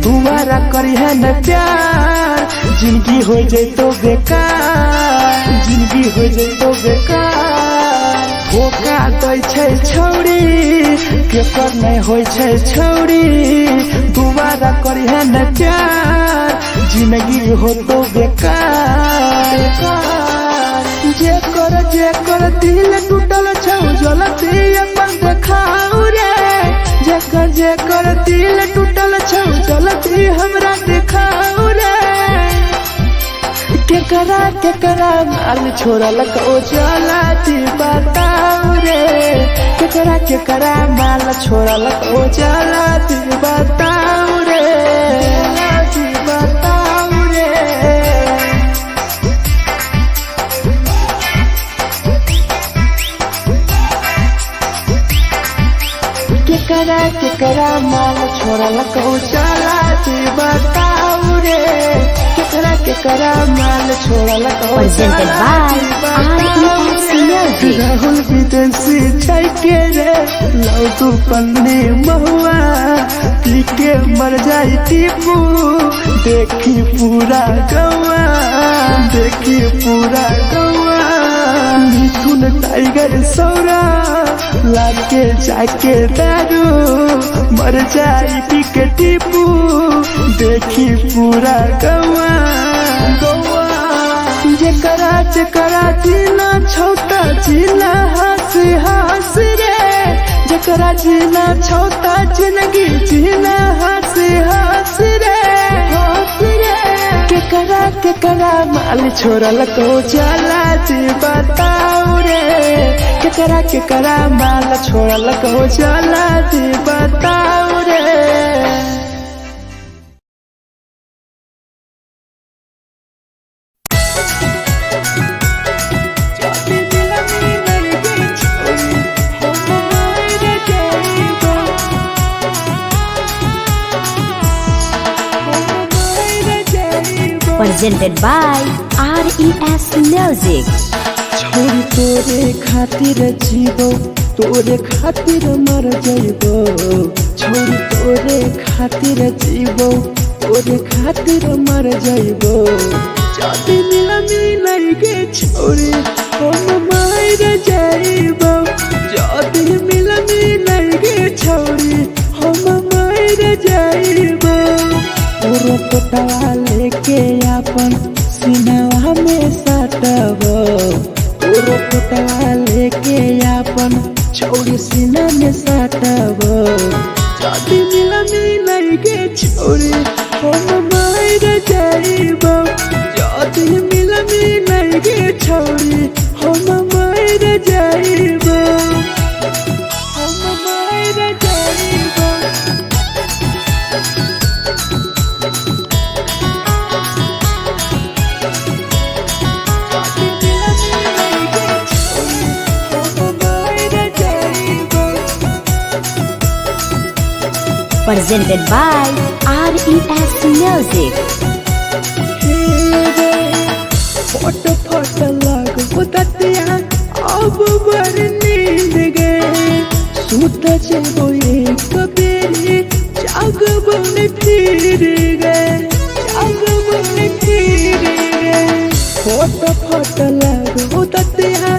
दुबारा करिहे न प्यार जिंदगी हो जैतो बेकार जिंदगी हो जैतो बेकार धोखा दै छै छौरी के पर नहीं होय छै छौरी दुबारा करिहे न प्यार जिंदगी हो तो बेकार जे कर दिल टूटल छौ जलती अपन देखाऊ रे जे कर दिल टूटल छौ जलती हमरा देखाऊ रे केकरा माल छोड़ल को जलती बताऊ रे केकरा माल छोड़ल को जलती बताऊ रे जलती बताऊ रे केकरा माल छोड़ल को चलाती बताऊ रे केकरा माल छोड़ल को Presented by RES Music. Rahul विदेशी छै के रे लौ तू पन्नी महुआ पी के मर जाई टीपू देखी पूरा गौआ मिथुन टाइगर सौरा लाके जाके दारू मर जाई पी के टीपू देखी पूरा गौआ जेकरा जीना छोटा जीना हंस रे जेकरा जीना छोटा जिंदगी जीना हंस रे केकरा माल छोड़ल को जलाती बताऊ रे केकरा माल छोड़ल को जलाती बताऊ रे Presented by RES Music. छोरी तोरे खातिर जीवो तोरे खातिर मर जाइबो छोरी तोरे खातिर जीवो तोरे खातिर मर जाइबो जाति मिलनी गे छोरी हम मर जाइबो जाति मिलनी गे छोरी हम मर जाइबो तोरो पोटवा लेके अपन सिनवा में सटबो तोरो पोटवा लेके अपन छौरी सीना में सटबो जाति मिलनी गे छौरी हम मर जाइबो जाति मिलनी गे छौरी हम मर जाइबो हम मर जाइबो Presented by RES Music. फट लगो ततिया अब बर नींद गए सुत जेबो एक बेरी जागबो ने फिर गए फट लगो ततिया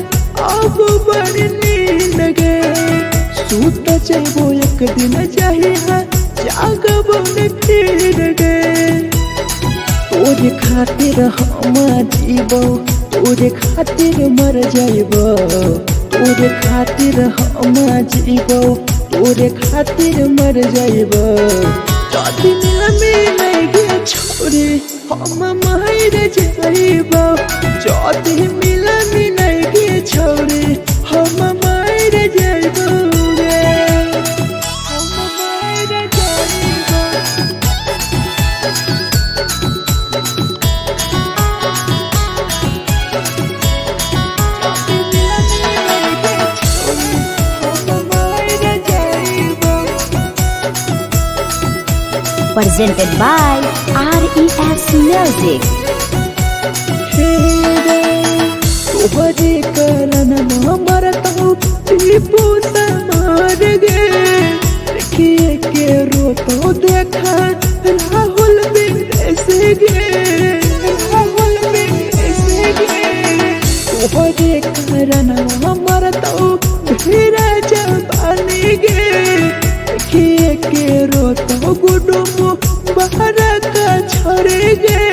अब बर नींद गए सुत जेबो एक दिन चाहिए जागबो ने फिर गए तोरे खातिर हम जीवो तोरे खातिर मर जाइबो तोरे खातिर हम जीवो तोरे खातिर मर जाइबो जाति मिलनी गे छोरी हम मर जाइबो जाति मिलनी गे छोरी हम मर जाइबो रे हम मर जाइबो Presented by RES Music. तोहरे करन मरत टीपू समार गे देखिए के रोतो देखा राहुल विदेशी गे राहुल विदेशी गे तोहरे कारण हमर तो भीड़ जवानी गे देखिए के रोतो गुडुम बाहर का छोड़े गे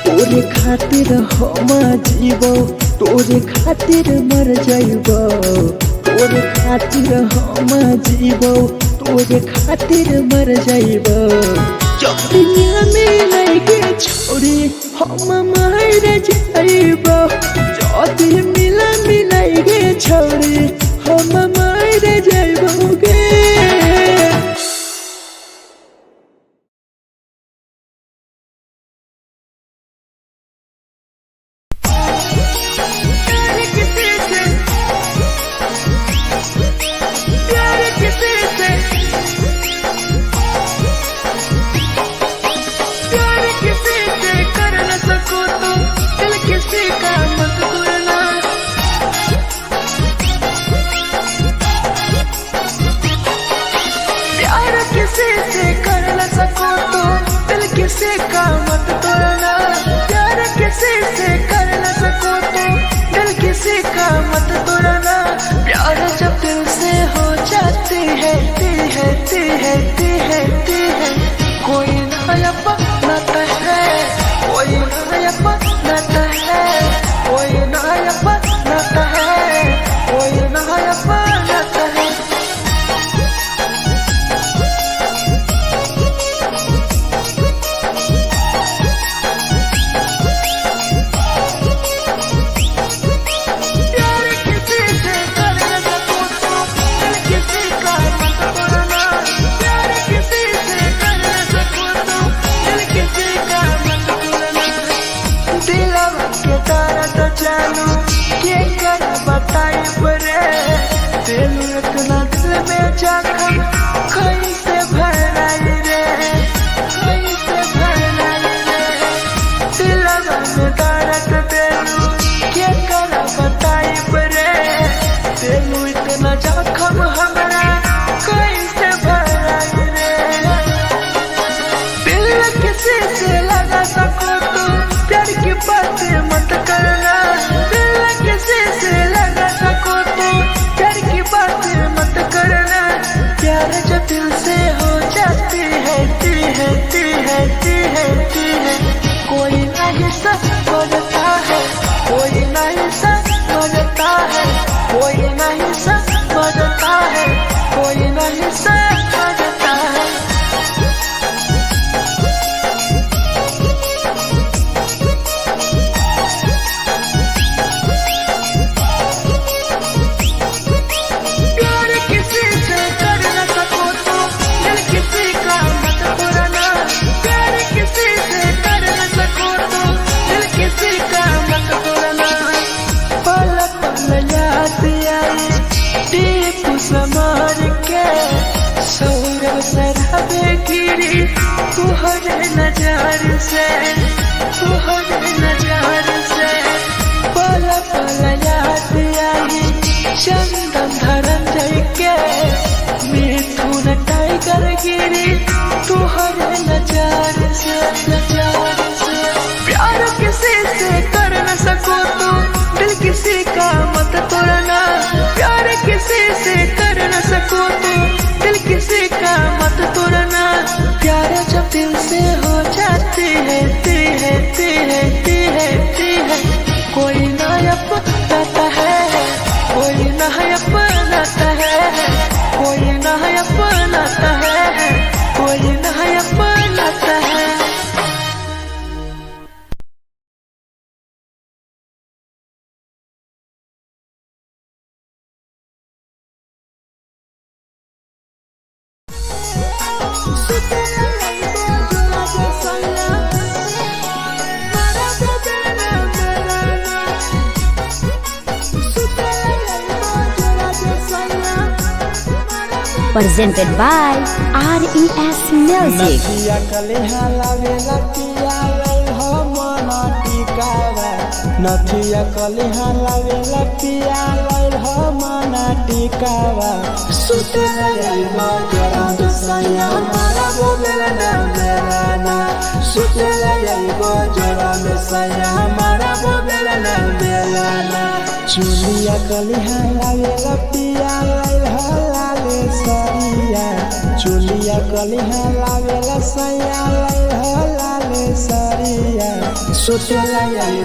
तोरे खातिर हम जीवो तोरे खातिर मर जाइबो तोरे खातिर हम जीवो तोरे खातिर मर जाइबो दुनिया में लगे छोड़ी हम मर जाइबो जदी मिला मिलाइगे छोड़ी हम मर जाइबो गे किसी का मत तोड़ना प्यार किसी से कर न सको तो दिल किसी का मत तोड़ना प्यार जब दिल से हो जाती है कोई नया बनाता है कोई नया बनाता है कोई नया बनाता है कोई नया बनाता है इतना दिल में जखम कैसे भराई रे कैसे भराई रे दिलवा में दर्द देलू के कर बताई रे देलू इतना जखम हमरा कैसे भराई रे दिल किसी से लगा सको तो प्यार की बात मत करना दिल किसी से लगा सको तो प्यार की बात मत करना प्यार जब दिल से हो जाती है कोई नहीं समझता है कोई नहीं समझता है कोई नहीं समझता है कोई नहीं समझता है समार के सौरभ सरहबे गिरी तुहरे नजार से पल पल याद आई चंदन धरंजय के मिथुन टाइगर गिरी तुहरे नजार से प्यार किसी से कर न सको तो दिल किसी का मत तोड़ना प्यार किसी से कर न सको तो दिल किसी का मत तोड़ना प्यार जब दिल से हो जाती है कोई नया बनाता है कोई नया बनाता है कोई नया बनाता है कोई नया बनाता है Presented by RES Music. नथिया कलिहा लावेला पिया लैल मना टिकावा सुते लैल जरा दसैया हमारा बोलेला ना बेलाना सुते लैल जरा दसैया हमारा बोलेला ना बेलाना चुलिया कलिहा लावेला पिया लैल लाले सरिया चुलिया कलिहा लावेला सैया लैल लाले सरिया सुते लैल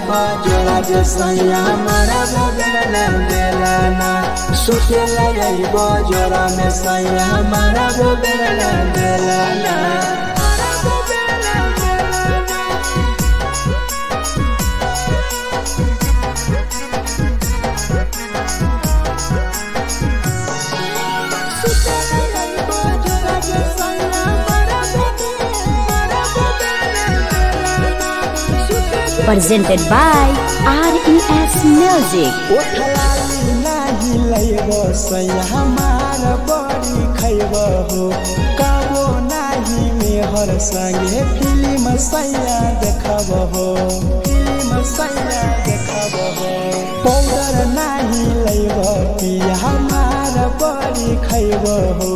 जरा दसैया हमारा बोलेला ना बेलाना सुते लैल जरा दसैया हमारा बोलेला ना बेलाना Presented by RES Music. ओठलाली नाही लैब सैया हमार बड़ी खैब हो कबो नाही मेहर संगे फिल्म सैया देखब हो फिल्म सैया देखब हो पाउडर नाही लैब पिया हमार बड़ी खैब हो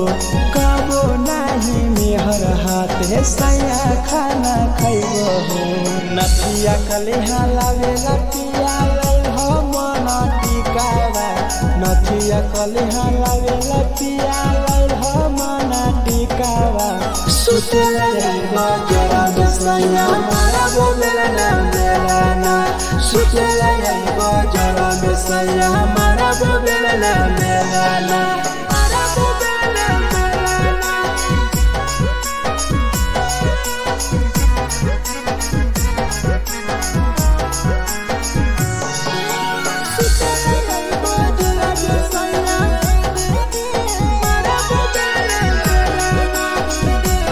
कबो नाही मेहर हाथे सैया खाना खैब हो नथिया कलिहा लावेला पिया लैल मना टिकावा नथिया कलिहा लावेला पिया लैल मना टिकावा सुते लैल जरा दसैया हमारा बोलेला ना बेलाना सुते लैल जरा दसैया हमारा बोलेला ना बेलाना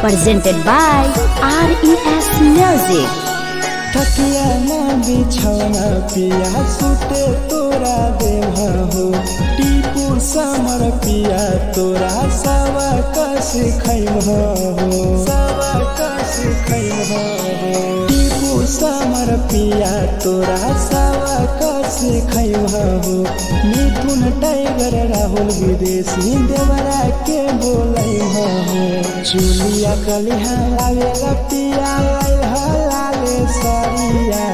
Presented by RES Music. तकिया ना बिछौना पिया सुते तोरा देह हो टीपू समर पिया तोरा सवा कस खैम हो सवा कस खैम हो टीपू समर पिया तोरा सवा कस खैम हो मिथुन टाइगर राहुल विदेशी देवरा के बोलै हो चुलिया कलिहा लावेला पिया लाले सरिया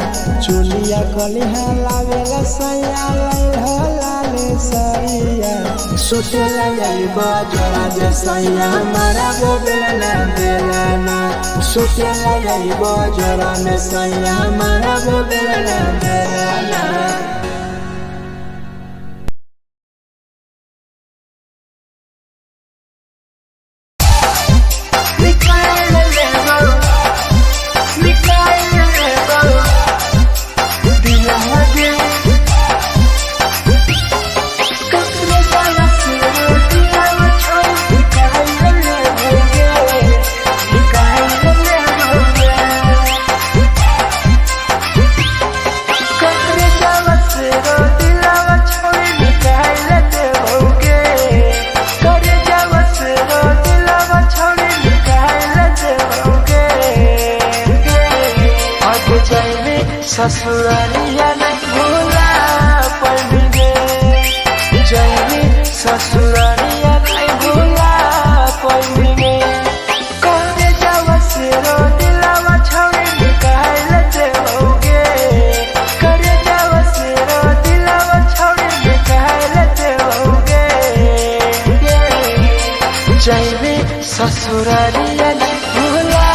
चुलिया कलिहा लावेला सैया लाले सरिया सुते लैल जरा दसैया हमारा बोलेला ना बेलाना सुते लैल जरा दसैया हमारा बोलेला ना बेलाना ससुरालिया नहीं भूला पड़ेंगे जैनी ससुरालिया नहीं भूला पड़ेंगे करे जावा से रो दिलावा छोड़ी निकाल देओगे करे जावा से रो दिलावा छोड़ी निकाल देओगे जैनी ससुरालिया नहीं भूला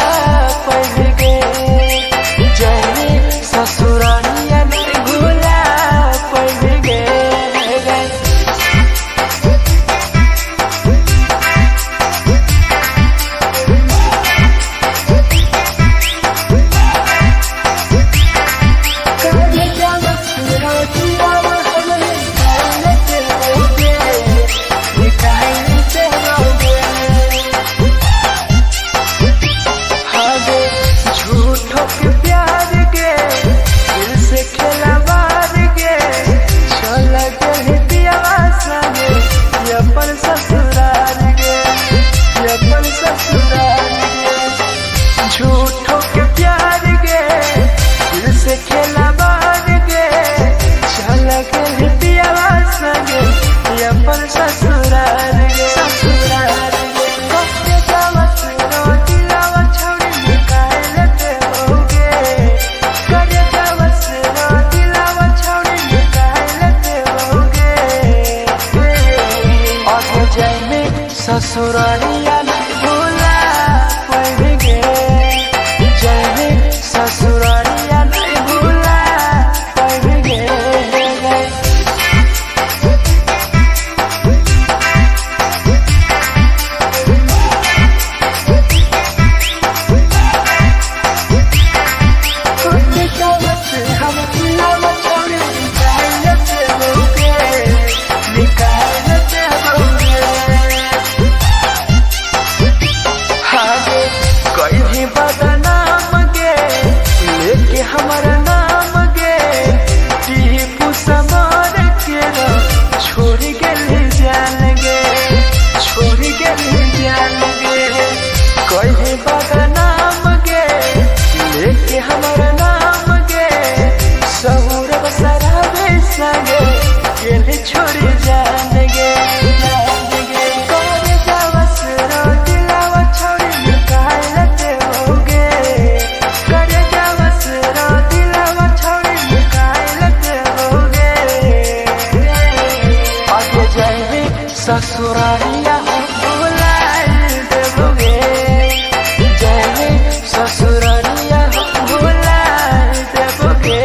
पड़ेंगे जैनी ससुरालिया नहीं भूला पड़ेंगे हमारा नाम गे टीपू समार के छोड़ गेली जान गे छोड़ गेली जान गे कहे बागा नाम गे लेके हमारा नाम गे सहूर बसरा बेसगे गेली छोड़ी जान गे करे जावस रो दिलावा छोड़ी निकाल ते होगे करे जावस रो दिलावा छोड़ी निकाल ते होगे आगे जाए ससुरालिया भुलाए देबोगे जाए ससुरालिया भुलाए देबोगे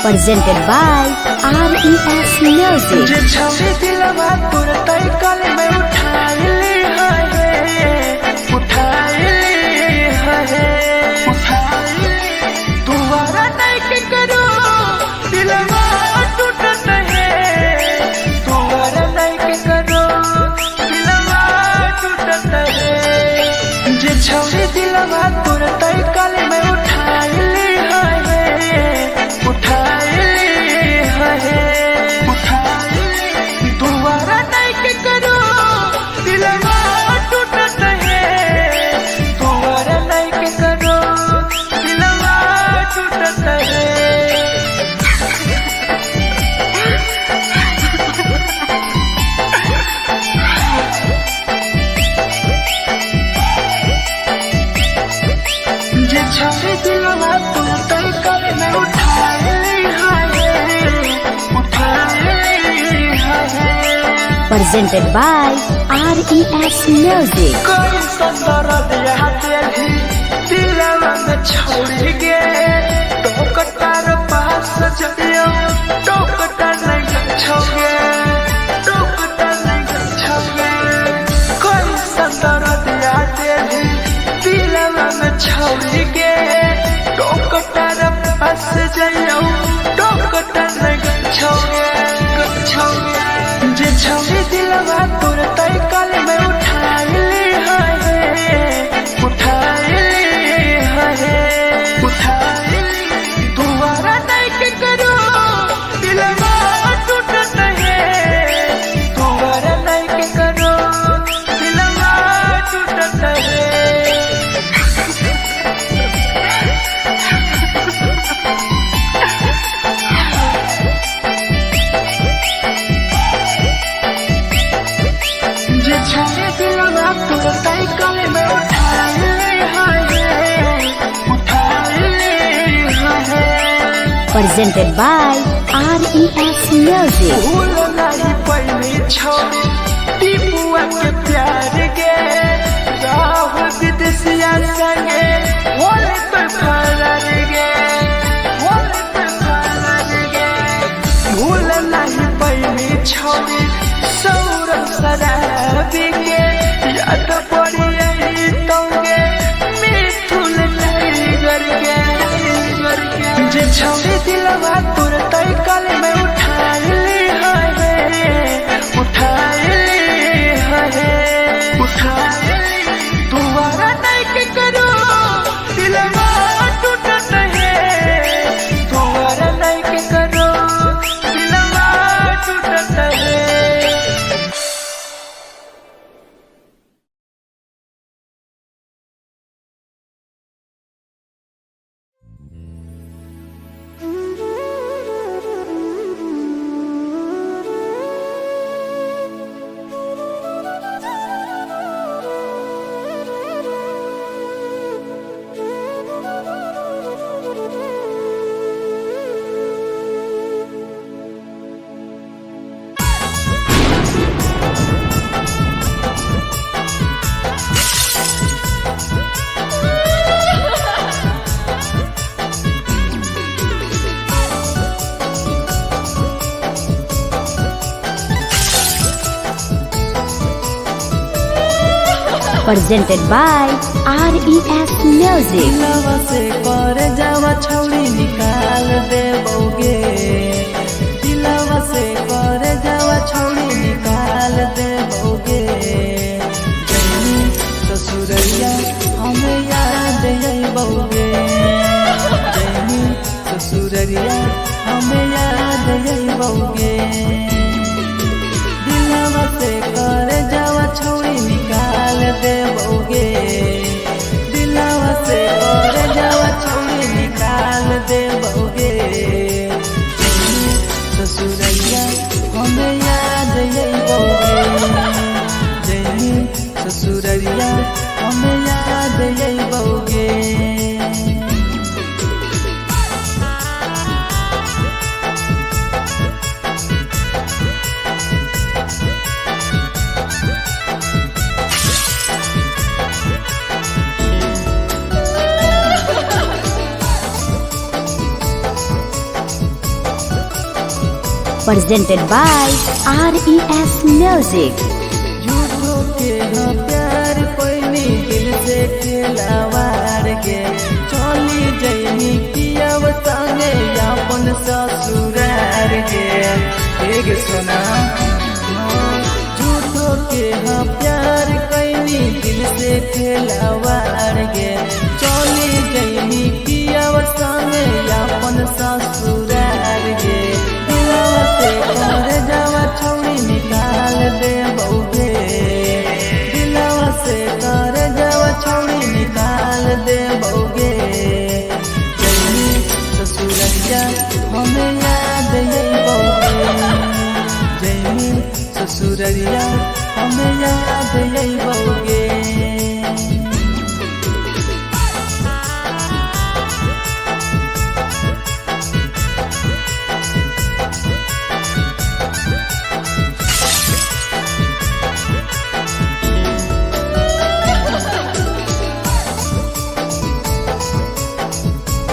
presented by RES Music. जे छवि दिलवा तोर तई कल में उठाइले है दुबारा नहीं के करो दिलवा Presented by RES Music. कोई संदर दिया तेरी दिलवा में छोड़ के टोकटार पास चलियो टोकटार नहीं छोगे टोकटार नहीं छोगे कोई संदर दिया तेरी दिलवा में छोड़ के टोकटार पास चलियो टोकटार नहीं छोगे छोगे जे छोड़ी दिलवा तोर तय कल में उठाई दोबारा नहीं के करो दिलवा टूटत है दोबारा नहीं के करो दिलवा टूटत है जे छोड़े दिलवा तोर तय कल में उठाई Presented by RES Music. भूल नहीं पहली छोड़ी टीपुआ के प्यार के राहुल विदेशिया संगे होले तो फरार गे होले तो फरार गे भूल नहीं पहली छोड़ी सौरभ शराबी के याद पड़ी यही तोगे मिठुल टाइगर के जे छोड़ी दिलवा तोर तय कल में उठाई दोबारा नहीं के करो दिलवा टूटत है दोबारा नहीं के करो दिलवा टूटत है Presented by RES Music. दिलवा से कर जावा छौड़ी निकाल देबोगे दिलवा से कर जावा छौड़ी निकाल देबोगे जैनी ससुरैया हमें याद अइबोगे जैनी ससुरैया हमें याद अइबोगे दिलवा से कर जावा छौड़ी निकाल देबोगे दिलवा से कर जावा छौड़ी निकाल देबोगे ससुरैया हमें याद अइबोगे जैनी ससुरैया हमें याद अइबोगे Presented by RES Music. झूठो के हाँ प्यार पैनी दिल से खिलावार के चली जैनी कियाव संगे अपन ससुरार के एक सुना झूठो के हाँ प्यार कैनी दिल से खिलावार के चली जैनी कियाव संगे अपन ससुरार के दिलवा से कर जावा छौड़ी निकाल देबोगे दिलवा से कर जावा छौड़ी निकाल देबोगे जैनी ससुरैया हमें याद अइबोगे जैनी ससुरैया हमें याद अइबोगे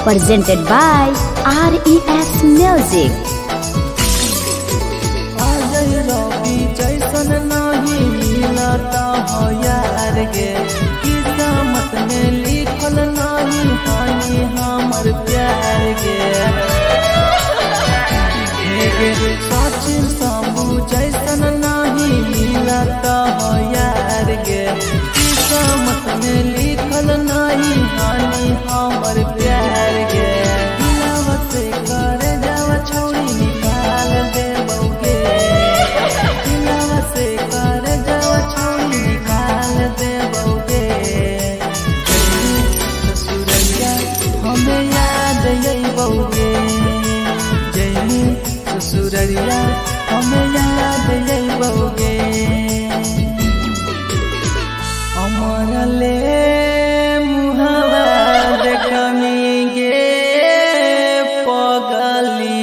Presented by RES Music. Ajay रवि जैसन नहीं मिलता हो यार गे, किस्मत में लिखल नहीं हानि हमर प्यार गे। सचिन शंभू जैसन नहीं मिलता हो यार गे, किस्मत में लिखल नहीं हानि हमर प्यार गे। दिलवा से कर जावा छोड़ी निकाल देबोगे, दिलवा से कर जावा छोड़ी निकाल देबोगे। ससुरैया हमें याद अइबोगे, जैनी ससुरैया हमें याद अइबोगे। अमर ले मुहावा देखनी गे पगली।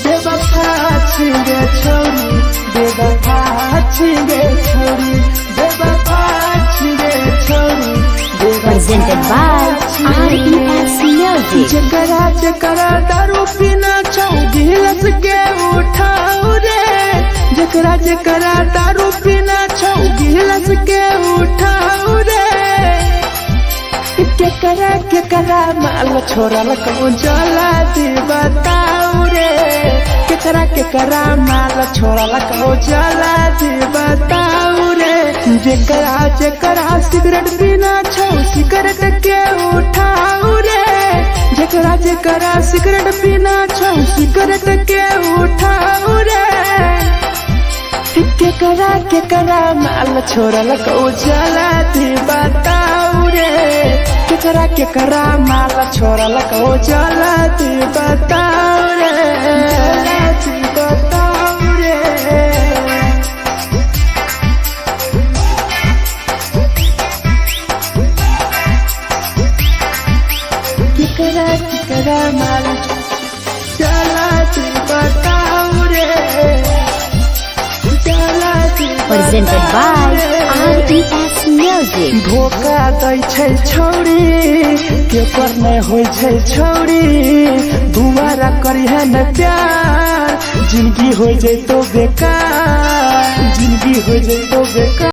बेवफा छिगे छोरी, बेवफा छिगे छोरी, बेवफा छिगे छोरी, Presented by RES Music. जकरा जकरा दारू पीना छौ गिलास के उठाऊ रे, जकरा जकरा दारू पीना छौ गिलास के उठाऊ रे। केकरा केकरा माल छोड़ल कहूँ जला दी बताऊ रे, केकरा केकरा माल छोड़ल कहूँ जला दी बताऊ रे। जेकरा जेकरा सिगरेट पीना छौ सिगरेट के उठाऊ रे, जेकरा जेकरा सिगरेट पीना छौ सिगरेट के उठाऊ रे। केकरा केकरा माल छोड़ल कहूँ जला दी बताऊ रे, केकरा केकरा माल छोड़ल कहूँ जला दी बताऊ रे, जला दी बताऊ रे। केकरा केकरा माल जला दी बताऊ रे, जला दी Presented by RES Music. धोखा दै छै छौरी, केकर नै होइ छै छौरी, दुबारा करिहे न प्यार, जिंदगी हो जैतो बेकार, जिंदगी हो जैतो बेकार।